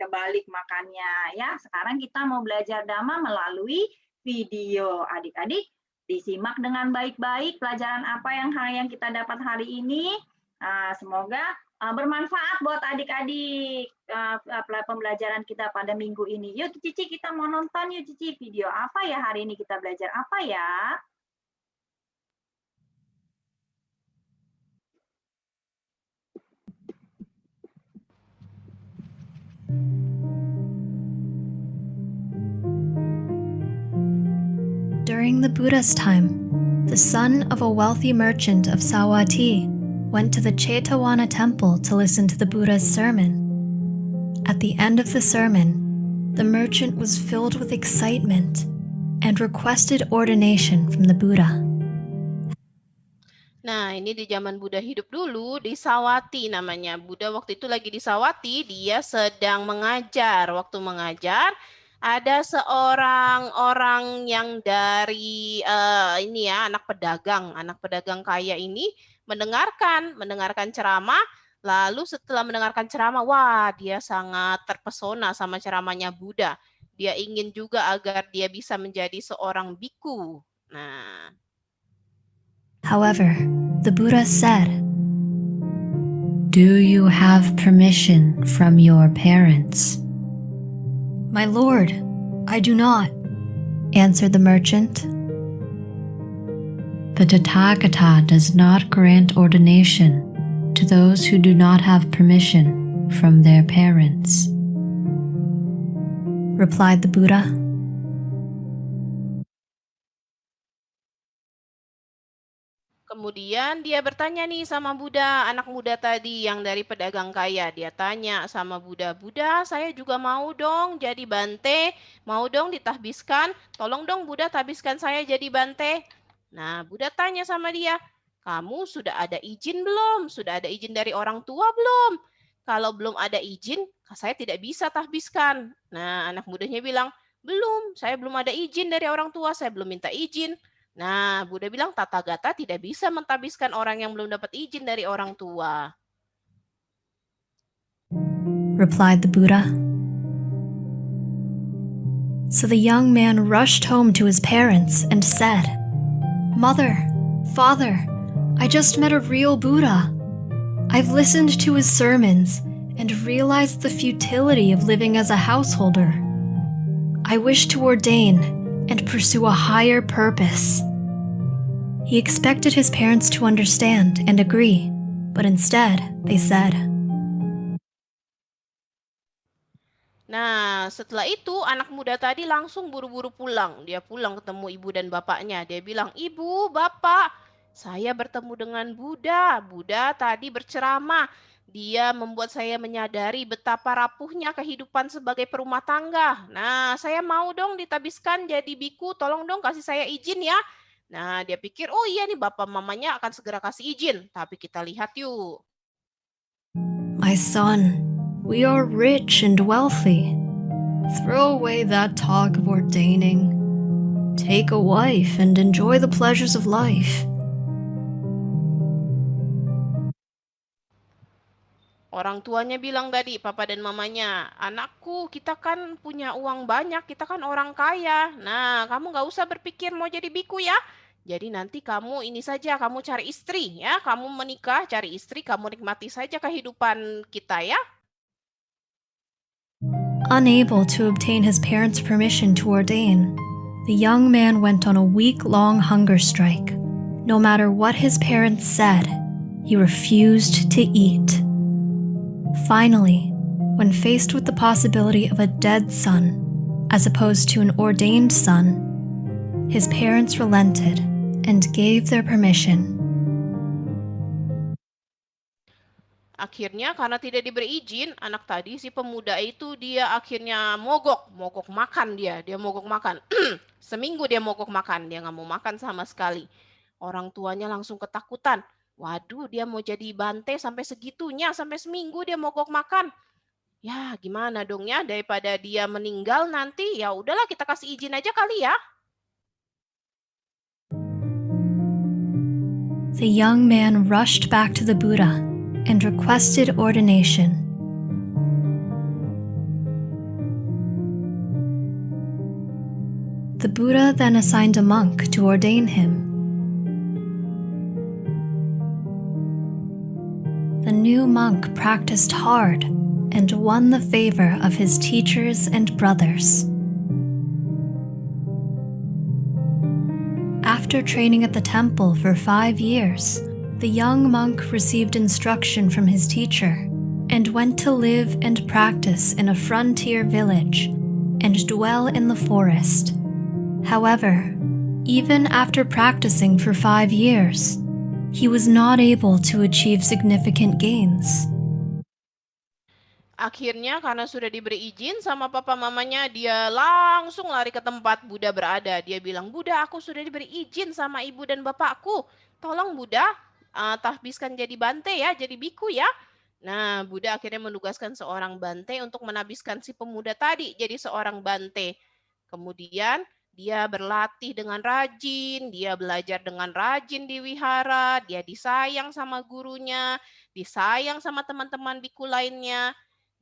Kebalik makannya ya. Sekarang kita mau belajar dhamma melalui video. Adik-adik disimak dengan baik-baik pelajaran apa yang kita dapat hari ini. Semoga bermanfaat buat adik-adik pembelajaran kita pada minggu ini. Yuk Cici, kita mau nonton yuk Cici, video apa ya hari ini kita belajar apa ya? During the Buddha's time, the son of a wealthy merchant of Savatthi went to the Chetavana temple to listen to the Buddha's sermon. At the end of the sermon, the merchant was filled with excitement and requested ordination from the Buddha. Nah, ini di zaman Buddha hidup dulu, di Savatthi namanya. Buddha waktu itu lagi di Savatthi, dia sedang mengajar. Waktu mengajar, ada seorang orang yang dari anak pedagang kaya ini mendengarkan ceramah. Lalu setelah mendengarkan ceramah, wah, dia sangat terpesona sama ceramahnya Buddha. Dia ingin juga agar dia bisa menjadi seorang biku. Nah, However, the Buddha said, "Do you have permission from your parents?" "My lord, I do not," answered the merchant. "The Tathagata does not grant ordination to those who do not have permission from their parents," replied the Buddha. kemudian dia bertanya nih sama Buddha, anak muda tadi yang dari pedagang kaya. Dia tanya sama Buddha, "Buddha, saya juga mau dong jadi bante, mau dong ditahbiskan. Tolong dong Buddha tahbiskan saya jadi bante." Nah, Buddha tanya sama dia, "Kamu sudah ada izin belum? Sudah ada izin dari orang tua belum? Kalau belum ada izin, saya tidak bisa tahbiskan." Nah, anak mudanya bilang, "Belum, saya belum ada izin dari orang tua, saya belum minta izin." Nah, Buddha bilang Tathagata tidak bisa mentahbiskan orang yang belum dapat izin dari orang tua. Replied the Buddha. So the young man rushed home to his parents and said, "Mother, Father, I just met a real Buddha. I've listened to his sermons and realized the futility of living as a householder. I wish to ordain and pursue a higher purpose." He expected his parents to understand and agree, but instead they said, Nah, setelah itu anak muda tadi langsung buru-buru pulang. Dia pulang ketemu ibu dan bapaknya. Dia bilang, "Ibu, bapak, saya bertemu dengan Buddha. Buddha tadi berceramah. Dia membuat saya menyadari betapa rapuhnya kehidupan sebagai perumah tangga. Nah, saya mau dong ditabiskan jadi biku, tolong dong kasih saya izin ya. Nah, dia pikir, oh iya nih bapak mamanya akan segera kasih izin. Tapi kita lihat yuk. My son, we are rich and wealthy. Throw away that talk of ordaining. Take a wife and enjoy the pleasures of life. Orang tuanya bilang tadi, papa dan mamanya, anakku kita kan punya uang banyak, kita kan orang kaya. Nah, kamu nggak usah berpikir mau jadi biku ya. Jadi nanti kamu ini saja, kamu cari istri ya. Kamu menikah, cari istri, kamu nikmati saja kehidupan kita ya. Unable to obtain his parents' permission to ordain, the young man went on a week-long hunger strike. No matter what his parents said, he refused to eat. Finally, when faced with the possibility of a dead son, as opposed to an ordained son, his parents relented and gave their permission. Akhirnya karena tidak diberi izin, anak tadi si pemuda itu dia akhirnya mogok makan dia mogok makan. Seminggu dia mogok makan, dia nggak mau makan sama sekali. Orang tuanya langsung ketakutan. Waduh, dia mau jadi bante sampai segitunya, sampai seminggu dia mogok makan. Ya, gimana dong ya, daripada dia meninggal nanti, ya udahlah kita kasih izin aja kali ya. The young man rushed back to the Buddha and requested ordination. The Buddha then assigned a monk to ordain him. The new monk practiced hard and won the favor of his teachers and brothers. After training at the temple for 5 years, the young monk received instruction from his teacher and went to live and practice in a frontier village and dwell in the forest. However, even after practicing for 5 years, he was not able to achieve significant gains. Akhirnya karena sudah diberi izin sama papa mamanya, dia langsung lari ke tempat Buddha berada. Dia bilang, Buddha, aku sudah diberi izin sama ibu dan bapakku. Tolong Buddha, tahbiskan jadi bante ya, jadi biku ya. Nah, Buddha akhirnya menugaskan seorang bante untuk menabiskan si pemuda tadi jadi seorang bante. Kemudian dia berlatih dengan rajin, dia belajar dengan rajin di wihara, dia disayang sama gurunya, disayang sama teman-teman biku lainnya.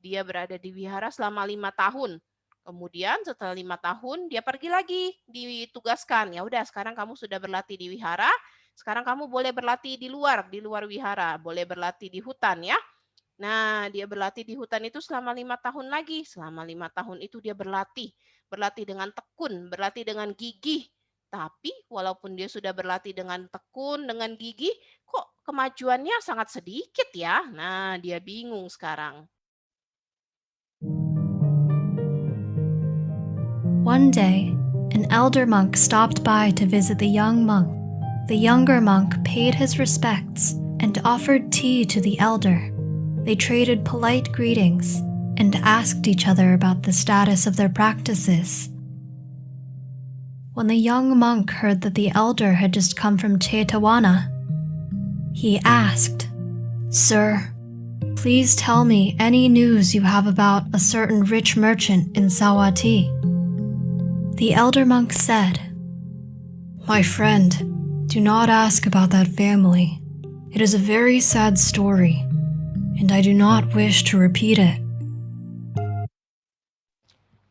Dia berada di wihara selama 5 tahun. Kemudian setelah 5 tahun dia pergi lagi, ditugaskan. Ya udah, sekarang kamu sudah berlatih di wihara, sekarang kamu boleh berlatih di luar wihara, boleh berlatih di hutan ya. Nah, dia berlatih di hutan itu selama 5 tahun lagi. Selama 5 tahun itu dia berlatih dengan tekun, berlatih dengan gigih. Tapi walaupun dia sudah berlatih dengan tekun, dengan gigih, kok kemajuannya sangat sedikit ya? Nah, dia bingung sekarang. One day, an elder monk stopped by to visit the young monk. The younger monk paid his respects and offered tea to the elder. They traded polite greetings and asked each other about the status of their practices. When the young monk heard that the elder had just come from Chetavana, he asked, "Sir, please tell me any news you have about a certain rich merchant in Sawati." The elder monk said, "My friend, do not ask about that family. It is a very sad story, and I do not wish to repeat it."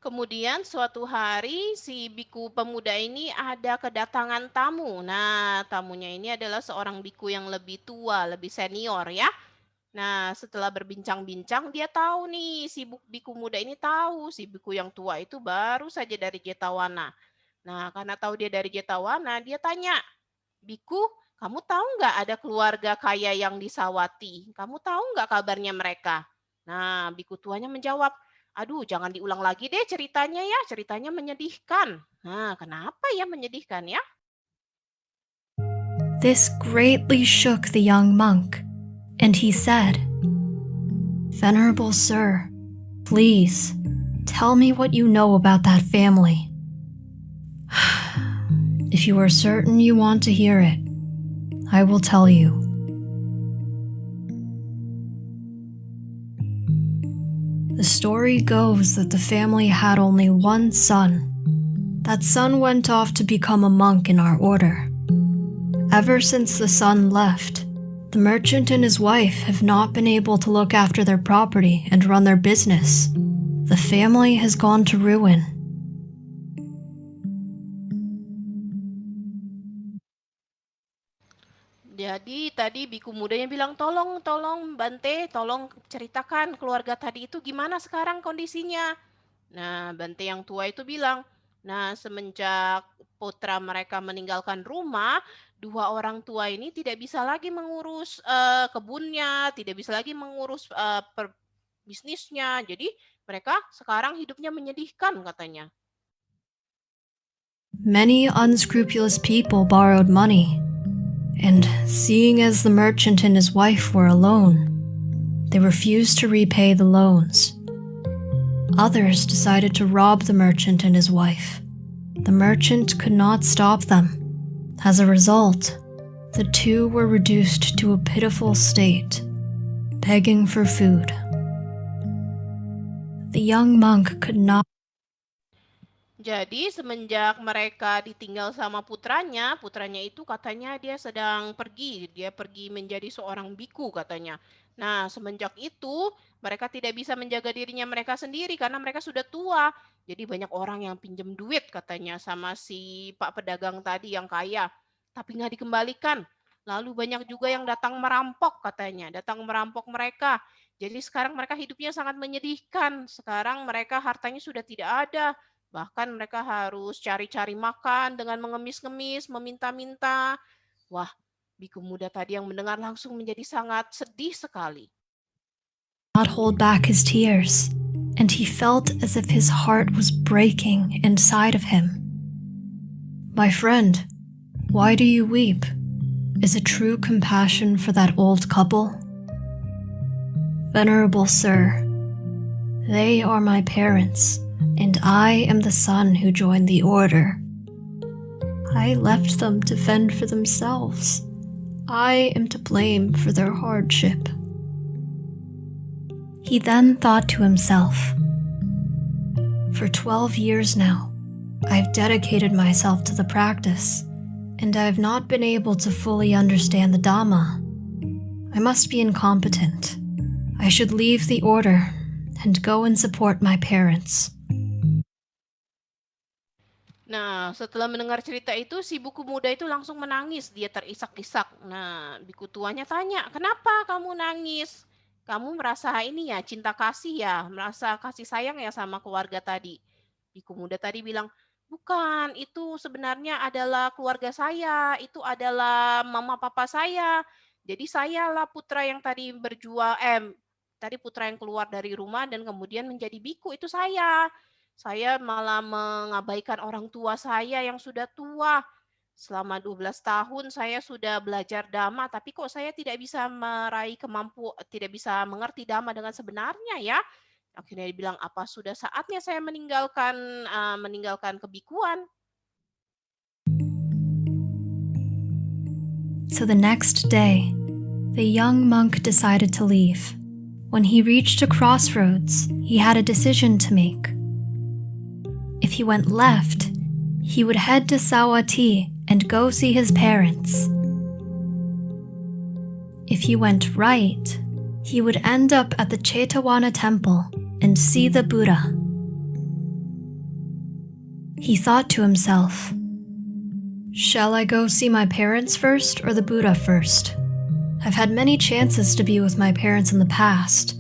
Kemudian suatu hari si biku pemuda ini ada kedatangan tamu. Nah, tamunya ini adalah seorang biku yang lebih tua, lebih senior ya. Nah, setelah berbincang-bincang dia tahu nih, si biku muda ini tahu si biku yang tua itu baru saja dari Jetawana. Nah, karena tahu dia dari Jetawana, dia tanya, "Biku, kamu tahu nggak ada keluarga kaya yang di Sawati? Kamu tahu nggak kabarnya mereka?" Nah, biku tuanya menjawab, "Aduh, jangan diulang lagi deh ceritanya ya, ceritanya menyedihkan." Nah, kenapa ya menyedihkan ya? This greatly shook the young monk, and he said, Venerable Sir, please, tell me what you know about that family. If you are certain you want to hear it, I will tell you. The story goes that the family had only one son. That son went off to become a monk in our order. Ever since the son left, the merchant and his wife have not been able to look after their property and run their business. The family has gone to ruin. Jadi tadi biku mudanya bilang, tolong Bante, tolong ceritakan keluarga tadi itu gimana sekarang kondisinya. Nah, Bante yang tua itu bilang, nah semenjak putra mereka meninggalkan rumah, dua orang tua ini tidak bisa lagi mengurus kebunnya, tidak bisa lagi mengurus bisnisnya. Jadi mereka sekarang hidupnya menyedihkan katanya. Many unscrupulous people borrowed money, and seeing as the merchant and his wife were alone, they refused to repay the loans. Others decided to rob the merchant and his wife. The merchant could not stop them. As a result, the two were reduced to a pitiful state, begging for food. The young monk could not. Jadi semenjak mereka ditinggal sama putranya itu katanya dia sedang pergi, dia pergi menjadi seorang biku katanya. Nah, semenjak itu mereka tidak bisa menjaga dirinya mereka sendiri karena mereka sudah tua. Jadi banyak orang yang pinjam duit katanya sama si Pak pedagang tadi yang kaya, tapi nggak dikembalikan. Lalu banyak juga yang datang merampok katanya, datang merampok mereka. Jadi sekarang mereka hidupnya sangat menyedihkan. Sekarang mereka hartanya sudah tidak ada. Bahkan mereka harus cari-cari makan dengan mengemis-ngemis, meminta-minta. Wah, biku muda tadi yang mendengar langsung menjadi sangat sedih sekali. Not hold back his tears, and he felt as if his heart was breaking inside of him. My friend, why do you weep? Is it true compassion for that old couple? Venerable Sir, they are my parents, and I am the son who joined the order. I left them to fend for themselves. I am to blame for their hardship. He then thought to himself, for 12 years now, I've dedicated myself to the practice, and I have not been able to fully understand the Dhamma. I must be incompetent. I should leave the order and go and support my parents. Nah, setelah mendengar cerita itu, si buku muda itu langsung menangis. Dia terisak-isak. Nah, biku tuanya tanya, kenapa kamu nangis? Kamu merasa ini ya, cinta kasih ya, merasa kasih sayang ya sama keluarga tadi. Biku muda tadi bilang, bukan, itu sebenarnya adalah keluarga saya, itu adalah mama papa saya. Jadi sayalah putra yang tadi tadi putra yang keluar dari rumah dan kemudian menjadi biku, itu saya. Saya malah mengabaikan orang tua saya yang sudah tua. Selama 12 tahun saya sudah belajar Dhamma, tapi kok saya tidak bisa tidak bisa mengerti Dhamma dengan sebenarnya ya. Akhirnya dia bilang, apa sudah saatnya saya meninggalkan kebikuan? So the next day, the young monk decided to leave. When he reached a crossroads, he had a decision to make. If he went left, he would head to Sawati and go see his parents. If he went right, he would end up at the Chetavana temple and see the Buddha. He thought to himself, shall I go see my parents first or the Buddha first? I've had many chances to be with my parents in the past,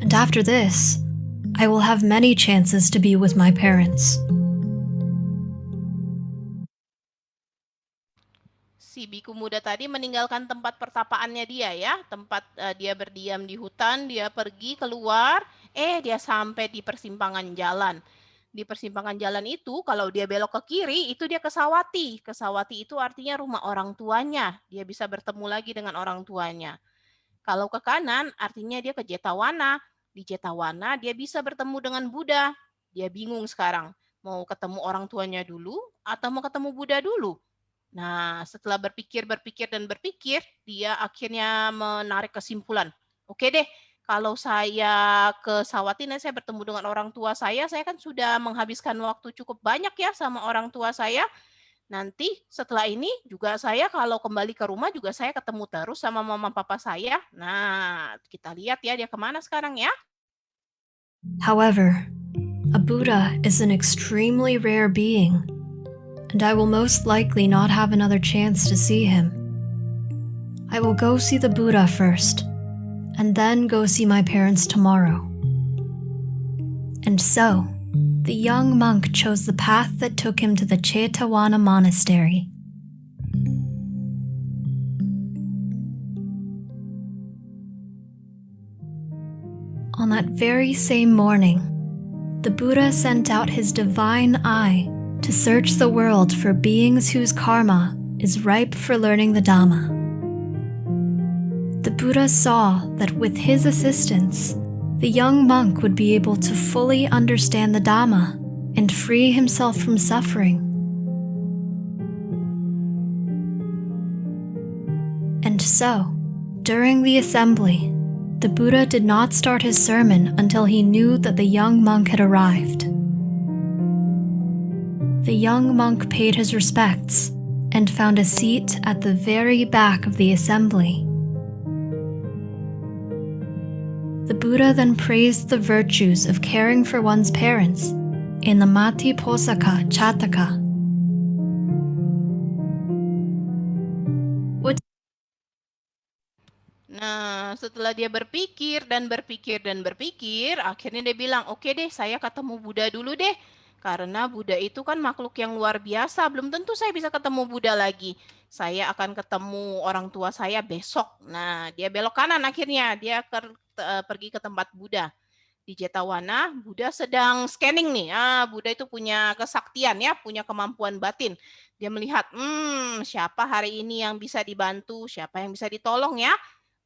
and after this, I will have many chances to be with my parents. Si biku muda tadi meninggalkan tempat pertapaannya dia ya, tempat dia berdiam di hutan, dia pergi keluar, dia sampai di persimpangan jalan. Di persimpangan jalan itu, kalau dia belok ke kiri, itu dia ke Sawati. Ke Sawati itu artinya rumah orang tuanya. Dia bisa bertemu lagi dengan orang tuanya. Kalau ke kanan artinya dia ke Jetawana. Di Jetawana dia bisa bertemu dengan Buddha. Dia bingung sekarang, mau ketemu orang tuanya dulu atau mau ketemu Buddha dulu. Nah, setelah berpikir, dia akhirnya menarik kesimpulan. Oke deh, kalau saya ke Sawatin, saya bertemu dengan orang tua saya kan sudah menghabiskan waktu cukup banyak ya sama orang tua saya. Nanti setelah ini juga saya kalau kembali ke rumah juga saya ketemu terus sama mama papa saya. Nah, kita lihat ya dia kemana sekarang ya. However, a Buddha is an extremely rare being, and I will most likely not have another chance to see him. I will go see the Buddha first, and then go see my parents tomorrow. And so, the young monk chose the path that took him to the Chetavana monastery. On that very same morning, the Buddha sent out his divine eye to search the world for beings whose karma is ripe for learning the Dhamma. The Buddha saw that with his assistance, the young monk would be able to fully understand the Dhamma and free himself from suffering. And so, during the assembly, the Buddha did not start his sermon until he knew that the young monk had arrived. The young monk paid his respects and found a seat at the very back of the assembly. The Buddha then praised the virtues of caring for one's parents in the Matiposaka Chataka. Nah, setelah dia berpikir, akhirnya dia bilang, oke deh, saya ketemu Buddha dulu deh. Karena Buddha itu kan makhluk yang luar biasa, belum tentu saya bisa ketemu Buddha lagi. Saya akan ketemu orang tua saya besok. Nah, dia belok kanan akhirnya, dia pergi ke tempat Buddha. Di Jetawana, Buddha sedang scanning nih. Buddha itu punya kesaktian ya, punya kemampuan batin. Dia melihat, siapa hari ini yang bisa dibantu, siapa yang bisa ditolong ya.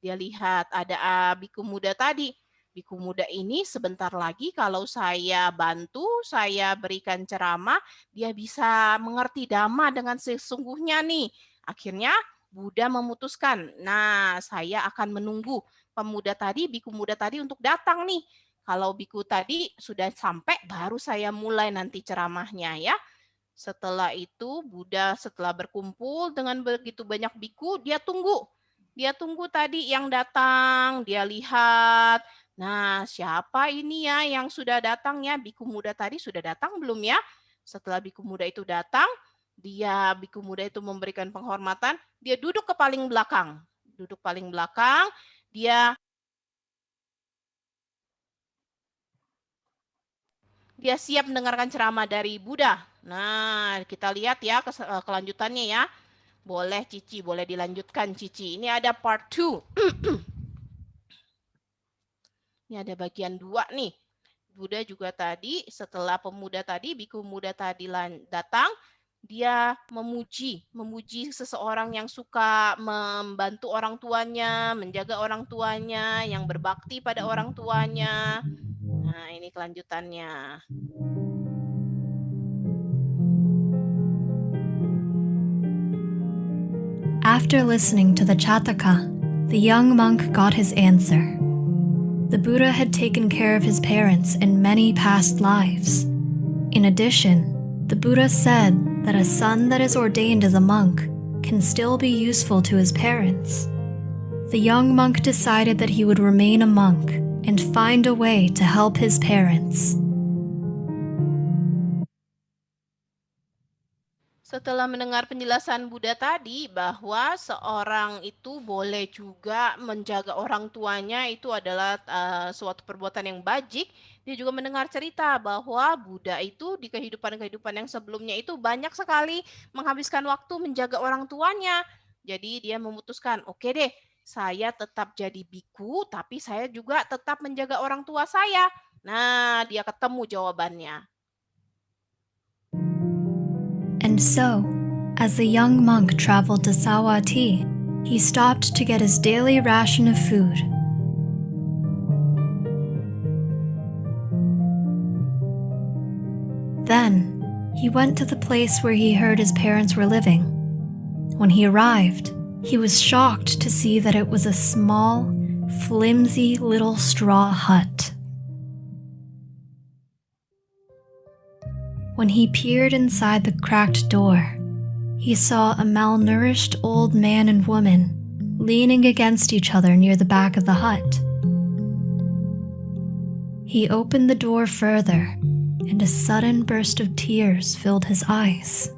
Dia lihat ada biku muda tadi. Biku muda ini sebentar lagi kalau saya bantu, saya berikan ceramah, dia bisa mengerti Dhamma dengan sesungguhnya nih. Akhirnya Buddha memutuskan, nah saya akan menunggu pemuda tadi, biku muda tadi untuk datang nih. Kalau biku tadi sudah sampai, baru saya mulai nanti ceramahnya ya. Setelah itu Buddha setelah berkumpul dengan begitu banyak biku, dia tunggu. Dia tunggu tadi yang datang, dia lihat. Nah, siapa ini ya yang sudah datang ya? Biku muda tadi sudah datang belum ya? Setelah biku muda itu datang, biku muda itu memberikan penghormatan, dia duduk ke paling belakang. Duduk paling belakang, dia siap mendengarkan ceramah dari Buddha. Nah, kita lihat ya kelanjutannya ya. Boleh Cici, boleh dilanjutkan Cici. Ini ada part 2. Ini ada bagian 2 nih. Buddha juga tadi, setelah pemuda tadi, biku muda tadi datang, dia memuji seseorang yang suka membantu orang tuanya, menjaga orang tuanya, yang berbakti pada orang tuanya. Nah, ini kelanjutannya. After listening to the Chataka, the young monk got his answer. The Buddha had taken care of his parents in many past lives. In addition, the Buddha said that a son that is ordained as a monk can still be useful to his parents. The young monk decided that he would remain a monk and find a way to help his parents. Setelah mendengar penjelasan Buddha tadi bahwa seorang itu boleh juga menjaga orang tuanya itu adalah suatu perbuatan yang bajik, dia juga mendengar cerita bahwa Buddha itu di kehidupan-kehidupan yang sebelumnya itu banyak sekali menghabiskan waktu menjaga orang tuanya. Jadi dia memutuskan, oke deh, saya tetap jadi biku, tapi saya juga tetap menjaga orang tua saya. Nah, dia ketemu jawabannya. And so, as the young monk traveled to Savatthi, he stopped to get his daily ration of food. Then, he went to the place where he heard his parents were living. When he arrived, he was shocked to see that it was a small, flimsy little straw hut. When he peered inside the cracked door, he saw a malnourished old man and woman leaning against each other near the back of the hut. He opened the door further, and a sudden burst of tears filled his eyes.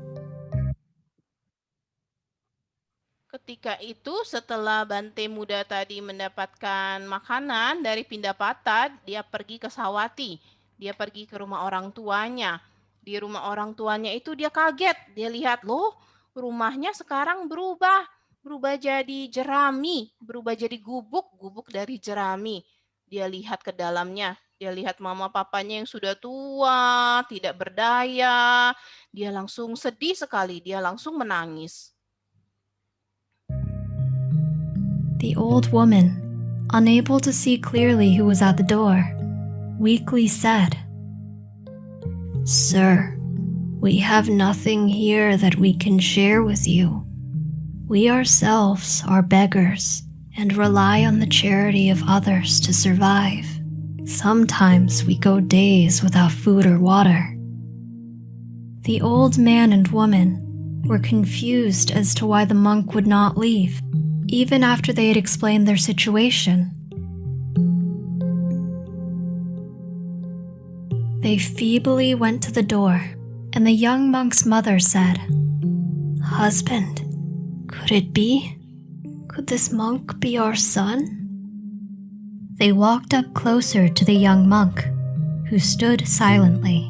Ketika itu, setelah bante muda tadi mendapatkan makanan dari Pindapata, dia pergi ke Sawati. Dia pergi ke rumah orang tuanya. Di rumah orang tuanya itu dia kaget. Dia lihat, loh, rumahnya sekarang berubah jadi jerami, berubah jadi gubuk dari jerami. Dia lihat ke dalamnya. Dia lihat mama papanya yang sudah tua, tidak berdaya. Dia langsung sedih sekali. Dia langsung menangis. The old woman, unable to see clearly who was at the door, weakly said, "Sir, we have nothing here that we can share with you. We ourselves are beggars and rely on the charity of others to survive. Sometimes we go days without food or water." The old man and woman were confused as to why the monk would not leave, even after they had explained their situation. They feebly went to the door, and the young monk's mother said, "Husband, could it be? Could this monk be our son?" They walked up closer to the young monk, who stood silently.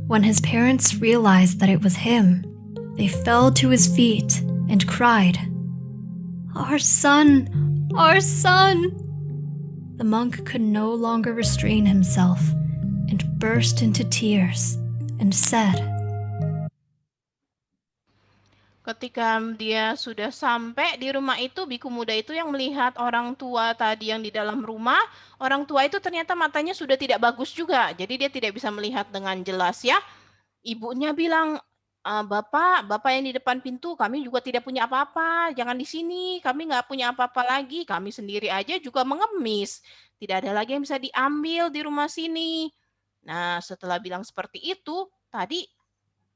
When his parents realized that it was him, they fell to his feet and cried, "Our son! Our son!" The monk could no longer restrain himself and burst into tears and said, Ketika dia sudah sampai di rumah itu, biku muda itu yang melihat orang tua tadi yang di dalam rumah, orang tua itu ternyata matanya sudah tidak bagus juga. Jadi dia tidak bisa melihat dengan jelas ya. Ibunya bilang, Bapak yang di depan pintu, kami juga tidak punya apa-apa. Jangan di sini, kami nggak punya apa-apa lagi. Kami sendiri aja juga mengemis. Tidak ada lagi yang bisa diambil di rumah sini. Nah, setelah bilang seperti itu, tadi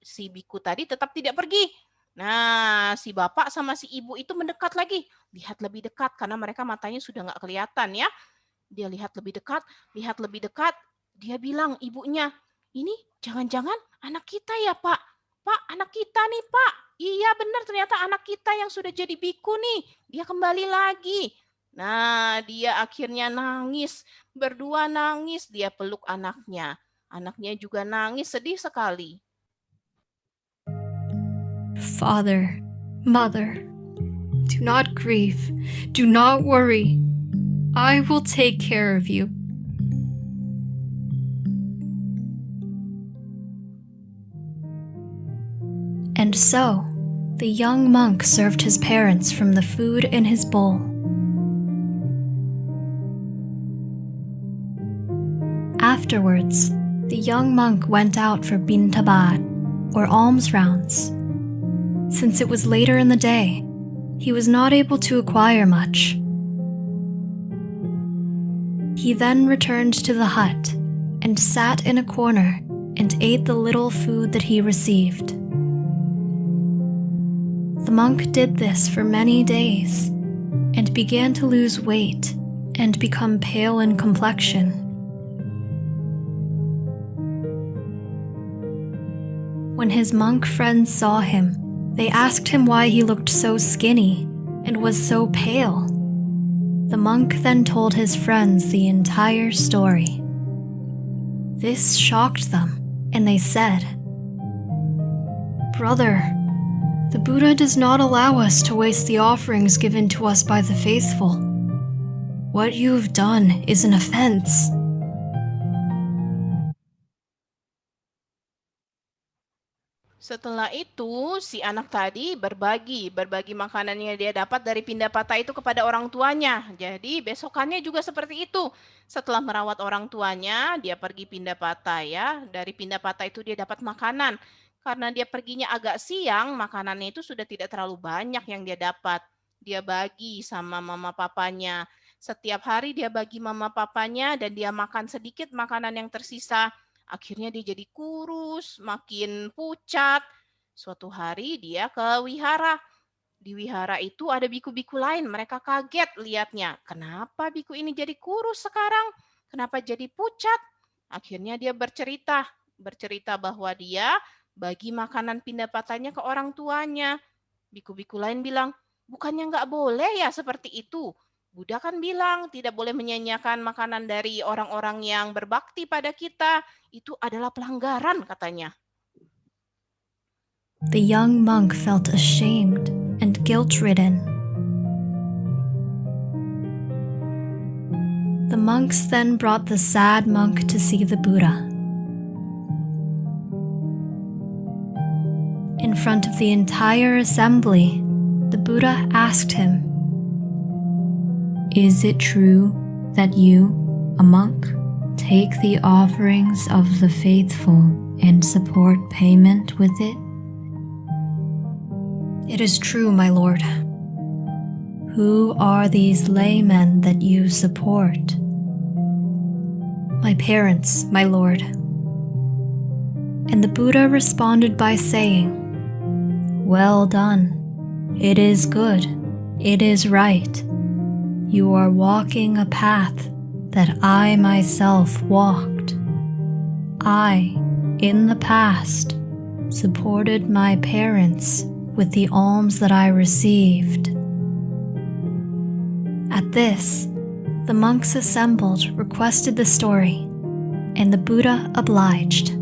si biku tadi tetap tidak pergi. Nah, si bapak sama si ibu itu mendekat lagi. Lihat lebih dekat, karena mereka matanya sudah nggak kelihatan ya. Dia lihat lebih dekat. Dia bilang ibunya, "Ini jangan-jangan anak kita ya, Pak? Pak, anak kita nih, Pak. Iya benar, ternyata anak kita yang sudah jadi biku nih. Dia kembali lagi." Nah, dia akhirnya nangis. Berdua nangis, dia peluk anaknya. Anaknya juga nangis, sedih sekali. "Father, Mother, do not grieve, do not worry. I will take care of you." And so, the young monk served his parents from the food in his bowl. Afterwards, the young monk went out for bintabat, or alms rounds. Since it was later in the day, he was not able to acquire much. He then returned to the hut and sat in a corner and ate the little food that he received. The monk did this for many days and began to lose weight and become pale in complexion. When his monk friends saw him, they asked him why he looked so skinny and was so pale. The monk then told his friends the entire story. This shocked them, and they said, "Brother, the Buddha does not allow us to waste the offerings given to us by the faithful. What you have done is an offense." Setelah itu, si anak tadi berbagi makanan yang dia dapat dari Pindapata itu kepada orang tuanya. Jadi besokannya juga seperti itu. Setelah merawat orang tuanya, dia pergi Pindapata ya. Dari Pindapata itu dia dapat makanan. Karena dia perginya agak siang, makanannya itu sudah tidak terlalu banyak yang dia dapat. Dia bagi sama mama papanya. Setiap hari dia bagi mama papanya dan dia makan sedikit makanan yang tersisa. Akhirnya dia jadi kurus, makin pucat. Suatu hari dia ke wihara. Di wihara itu ada biku-biku lain. Mereka kaget lihatnya. Kenapa biku ini jadi kurus sekarang? Kenapa jadi pucat? Akhirnya dia bercerita bahwa dia bagi makanan Pindapatannya ke orang tuanya. Biku-biku lain bilang, bukannya nggak boleh ya seperti itu. Buddha kan bilang tidak boleh menyanyiakan makanan dari orang-orang yang berbakti pada kita. Itu adalah pelanggaran katanya. The young monk felt ashamed and guilt-ridden. The monks then brought the sad monk to see the Buddha. In front of the entire assembly, the Buddha asked him, "Is it true that you, a monk, take the offerings of the faithful and support payment with it?" "It is true, my lord." "Who are these laymen that you support?" "My parents, my lord." And the Buddha responded by saying, "Well done. It is good. It is right. You are walking a path that I myself walked. I, in the past, supported my parents with the alms that I received." At this, the monks assembled requested the story, and the Buddha obliged.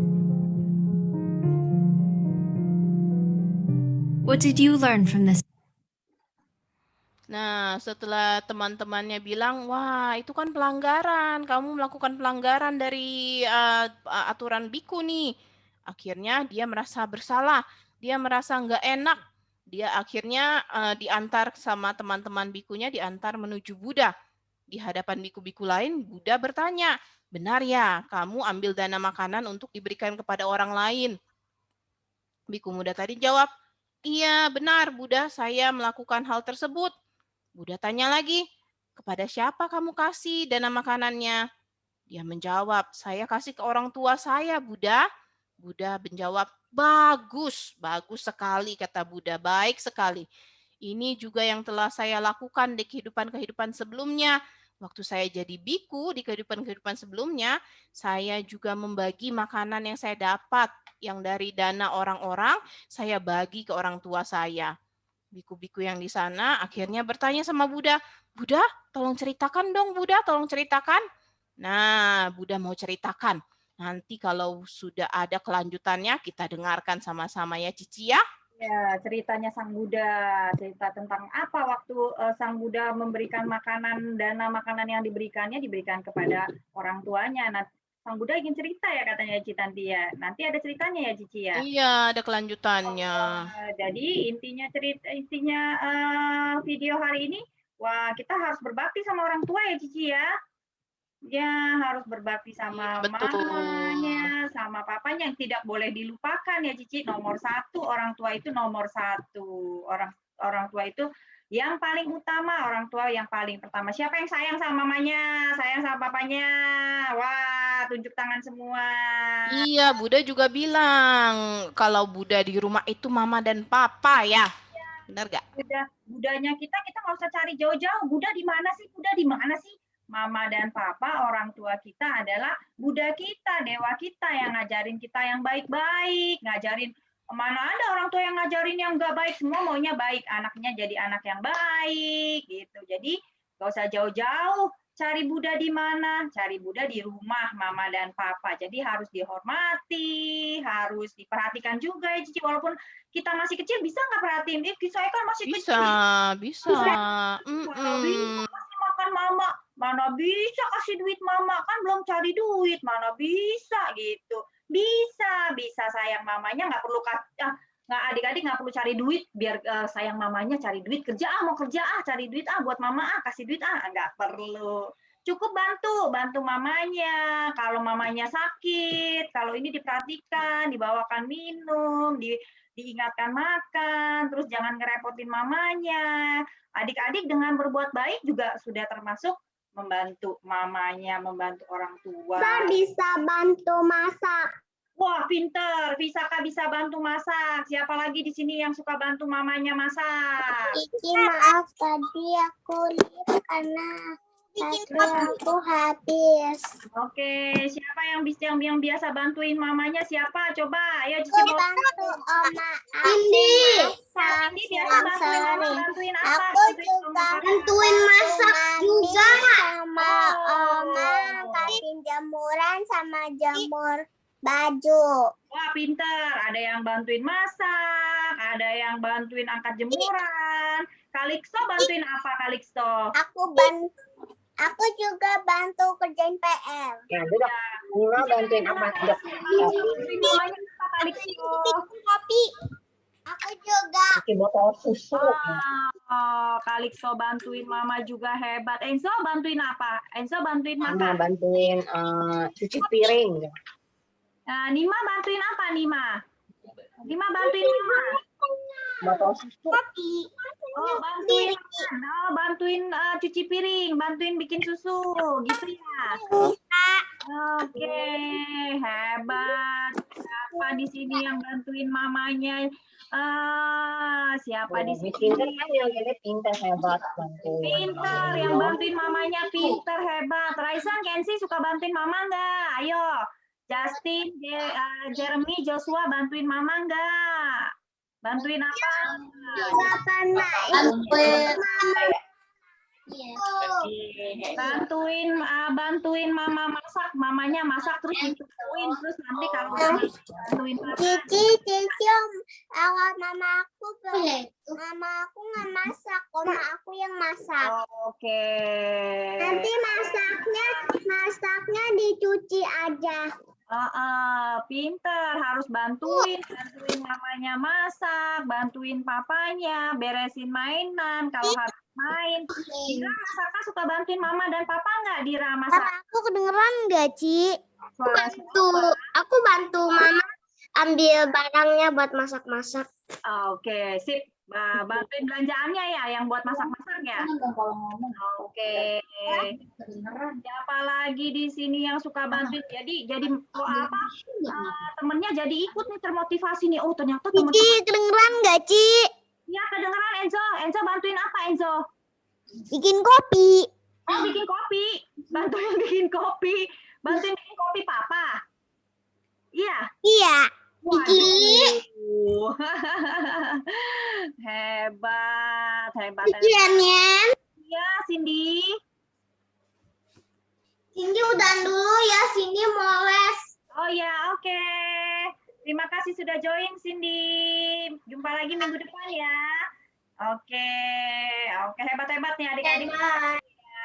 What did you learn from this? Nah, setelah teman-temannya bilang, wah itu kan pelanggaran, kamu melakukan pelanggaran dari aturan biku nih. Akhirnya dia merasa bersalah, dia merasa nggak enak. Dia akhirnya diantar sama teman-teman bikunya, diantar menuju Buddha. Di hadapan biku-biku lain, Buddha bertanya, benar ya kamu ambil dana makanan untuk diberikan kepada orang lain? Biku muda tadi jawab, iya benar Buddha, saya melakukan hal tersebut. Buddha tanya lagi, kepada siapa kamu kasih dana makanannya? Dia menjawab, saya kasih ke orang tua saya, Buddha. Buddha menjawab, bagus, bagus sekali, kata Buddha, baik sekali. Ini juga yang telah saya lakukan di kehidupan-kehidupan sebelumnya. Waktu saya jadi biku di kehidupan-kehidupan sebelumnya, saya juga membagi makanan yang saya dapat, yang dari dana orang-orang, saya bagi ke orang tua saya. Biku-biku yang di sana akhirnya bertanya sama Buddha, Buddha, tolong ceritakan dong Buddha, tolong ceritakan. Nah, Buddha mau ceritakan. Nanti kalau sudah ada kelanjutannya, kita dengarkan sama-sama ya Cici ya. Ya, ceritanya Sang Buddha, cerita tentang apa waktu Sang Buddha memberikan makanan, dana makanan yang diberikannya diberikan kepada orang tuanya. Nah, Sang Buddha ingin cerita ya katanya Cici Tanti ya. Nanti ada ceritanya ya Cici ya. Iya, ada kelanjutannya. Jadi intinya video hari ini, wah kita harus berbakti sama orang tua ya Cici ya. Ya harus berbakti sama mamanya, sama papanya yang tidak boleh dilupakan ya Cici. Nomor satu, orang tua itu nomor satu. Orang tua itu yang paling utama, orang tua yang paling pertama. Siapa yang sayang sama mamanya, sayang sama papanya? Wah, tunjuk tangan semua. Iya, Buddha juga bilang kalau Buddha di rumah itu mama dan papa ya. Benar gak? Budanya kita nggak usah cari jauh-jauh. Buddha di mana sih? Buddha di mana sih? Mama dan papa, orang tua kita adalah Buddha kita, dewa kita yang ngajarin kita yang baik-baik, ngajarin. Mana ada orang tua yang ngajarin yang nggak baik, semua maunya baik, anaknya jadi anak yang baik gitu. Jadi nggak usah jauh-jauh cari Buddha di mana, cari Buddha di rumah mama dan papa. Jadi harus dihormati, harus diperhatikan juga ya Cici. Walaupun kita masih kecil, bisa nggak perhatiin? Saya kan masih kecil. Bisa. Masih makan mama, Mana bisa kasih duit mama, kan belum cari duit, mana bisa gitu. Bisa sayang mamanya, nggak perlu nggak adik-adik nggak perlu cari duit biar sayang mamanya cari duit, kerja mau kerja cari duit buat mama kasih duit nggak perlu. Cukup bantu mamanya. Kalau mamanya sakit, kalau ini diperhatikan, dibawakan minum, diingatkan makan, terus jangan ngerepotin mamanya. Adik-adik dengan berbuat baik juga sudah termasuk membantu mamanya, membantu orang tua. Kita bisa bantu masak. Wah, pinter. Kak bisa bantu masak. Siapa lagi di sini yang suka bantu mamanya masak? Kiki, maaf tadi aku lihat karena aku habis. Oke, siapa yang biasa bantuin mamanya? Siapa? Coba, ayo Cici Aku bantu Oma Ini masak. Ini biasa bantuin mama, bantuin apa? Aku juga bantuin masak juga. Sama Oma angkatin jemuran sama jemur baju. Wah, pinter. Ada yang bantuin masak, ada yang bantuin angkat jemuran. Kalikso bantuin apa, Kalikso? Aku juga bantu kerjain PR. Ya, udah. Nima bantuin apa? Bantuin mamanya apa, Kalikso? Kopi. Aku juga. Pakai botol susu. Kalikso bantuin mama juga hebat. Enzo bantuin apa? Enzo bantuin Mama makan. bantuin cuci piring. Nima bantuin apa, Nima? Nima bantuin mama. Botol susu. Kopi. Bantuin cuci piring, bantuin bikin susu, gitu ya. Oke, hebat. Siapa di sini yang bantuin mamanya? Siapa di sini? Pinter kan yang ini pinter hebat bantuin. Pinter, yang bantuin mamanya pinter hebat. Raisan, Kenzi suka bantuin mama nggak? Ayo, Justin, Jeremy, Joshua bantuin mama nggak? Bantuin apa? Bantuin mama masak, mamanya masak terus ditungguin, terus nanti kalau bantuin Cici, mama aku nggak masak, oma aku yang masak. Oke. Nanti masaknya dicuci aja. Pinter, harus bantuin mamanya masak, bantuin papanya, beresin mainan kalau harus main. Dira, Masaka suka bantuin mama dan papa nggak, Dira, masak? Aku kedengeran nggak, Ci? Aku bantu mama ambil barangnya buat masak-masak. Oke, sip. Bantuin belanjaannya ya, yang buat masak-masak ya? Oke. Siapa lagi di sini yang suka bantuin? Jadi temennya jadi ikut nih, termotivasi nih. Oh, ternyata temen. Cici, kedengeran nggak, Ci? Ya, kedengeran Enzo. Enzo bantuin apa, Enzo? Bikin kopi. Oh, bikin kopi. Bantuin bikin kopi. Bantuin bikin kopi papa. Iya. Iya. Waduh. Hebat. Cici, Iya, Cindy. Cindy udah dulu ya, Cindy mau les. Oh ya, oke. Terima kasih sudah join, Cindy. Jumpa lagi minggu depan ya. Oke, hebat-hebat nih adik-adik.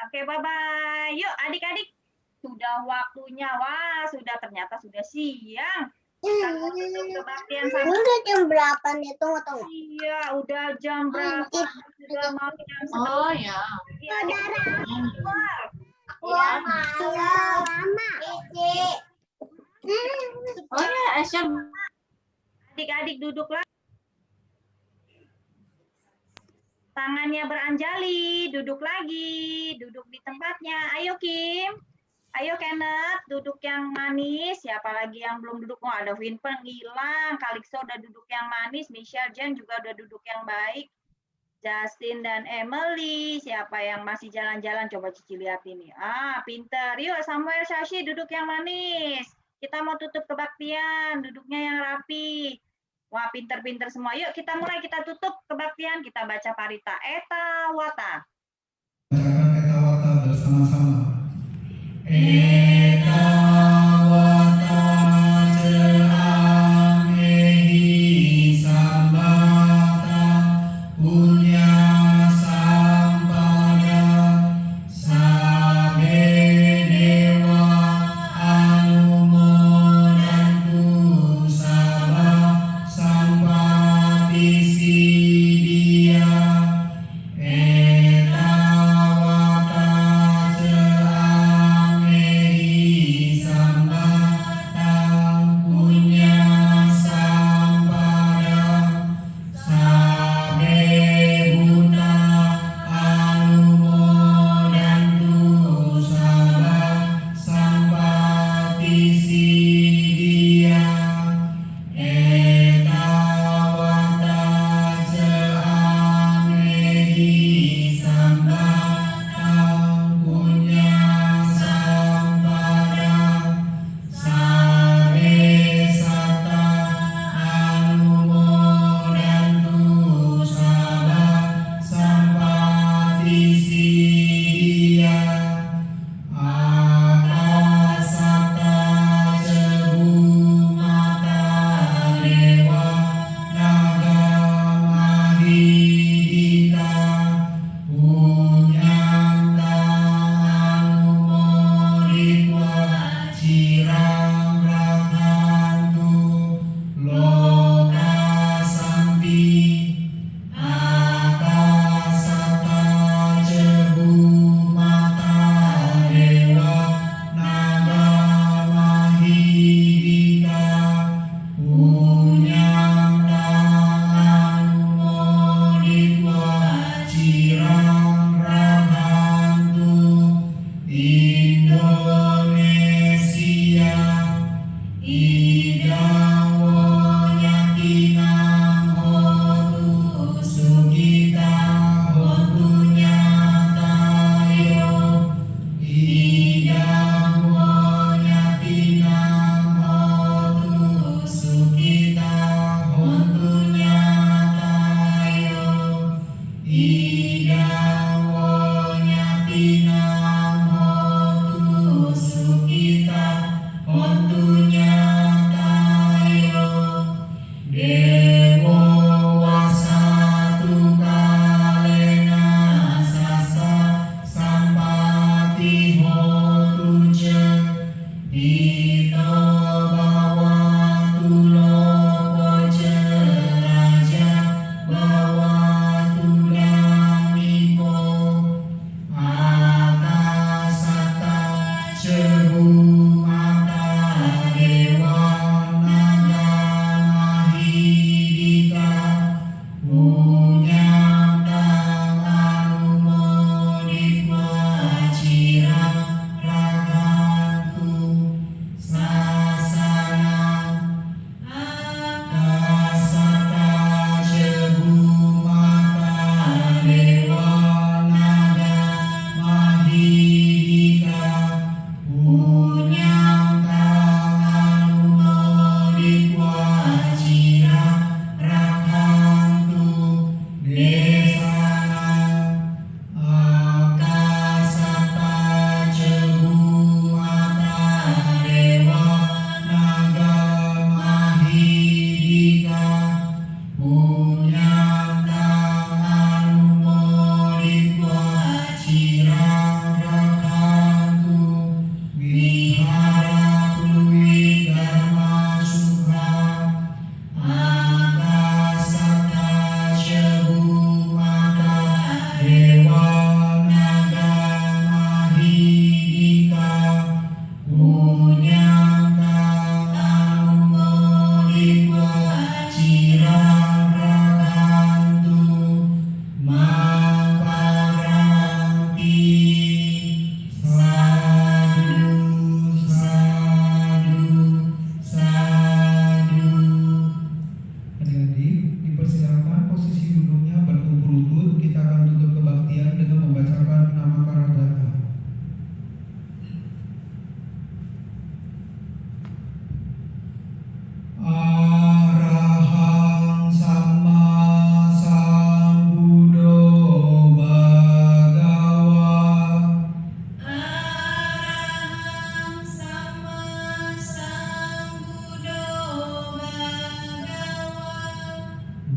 Oke, bye-bye. Yuk, adik-adik. Sudah waktunya. Wah, ternyata sudah siang. Kita tutup kebaktian sama. Udah jam berapa nih, tunggu. Iya, udah jam berapa? Sudah mau jam 11. Oh ya. Saudara. Mama. Cici. Oh ya, Aisyah. Adik-adik duduklah. Tangannya beranjali, duduk lagi, duduk di tempatnya. Ayo Kim, ayo Kenneth, duduk yang manis. Siapa lagi yang belum duduk? Oh, ada Winpen hilang, Kalikso udah duduk yang manis, Michelle Jen juga udah duduk yang baik. Justin dan Emily, siapa yang masih jalan-jalan? Coba Cici lihat ini. Pinter. Yuk Samuel, Shashi duduk yang manis. Kita mau tutup kebaktian, duduknya yang rapi. Wah, pinter-pinter semua. Yuk kita mulai, kita tutup kebaktian, kita baca Parita Eta Wata. Bacakan Eta Wata bersama-sama. Eta Wata Ceamehi Sambata Punya Sampada Saranang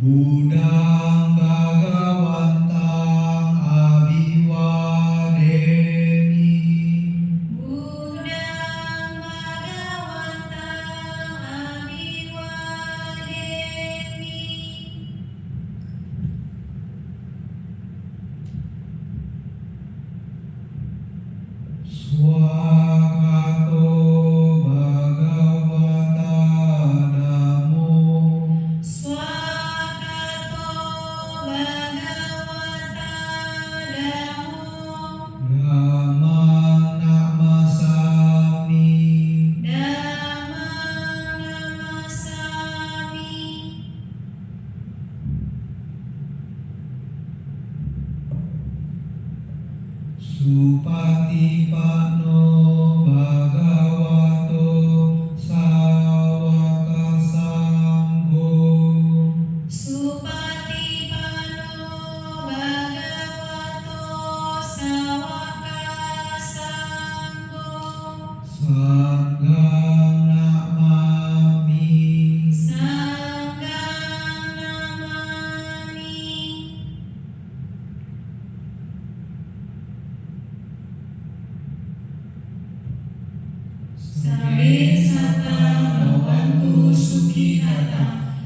Budang Bhagawantang Abiwademi. Budang Bhagawantang Abiwademi. Swakato Bhagavata Namo. Swakato Bhagawata Namo. Dhammang Namasami. Dhammang Namasami. Supatipano Bhagavato Sawaka Sangho. Supatipano Bhagavato Sawaka Sangho. Sanghang Namami. Sanghang Namami. Sabe sata bhavantu sukhita.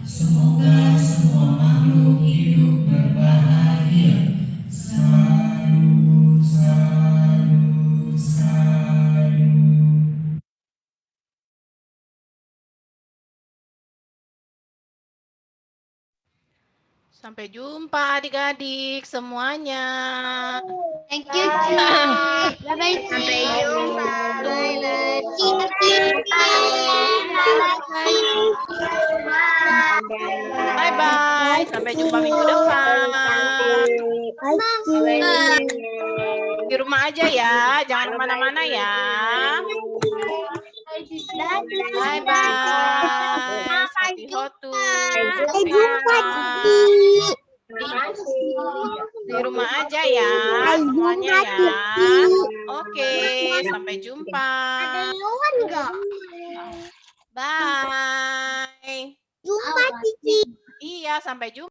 Semoga semua makhluk hidup berbahagia. Sadu, sadu, sadu. Sampai jumpa adik-adik semuanya. Thank you, Ci. Sampai jumpa. Bye-bye. Sampai jumpa minggu depan. Di rumah aja ya, jangan kemana-mana ya. Bye-bye. Happy Hotu. Sampai jumpa, Cici. Di rumah aja ya, semuanya ya. Oke, sampai jumpa. Ada Yohan nggak? Bye. Jumpa, Cici. Iya, sampai jumpa.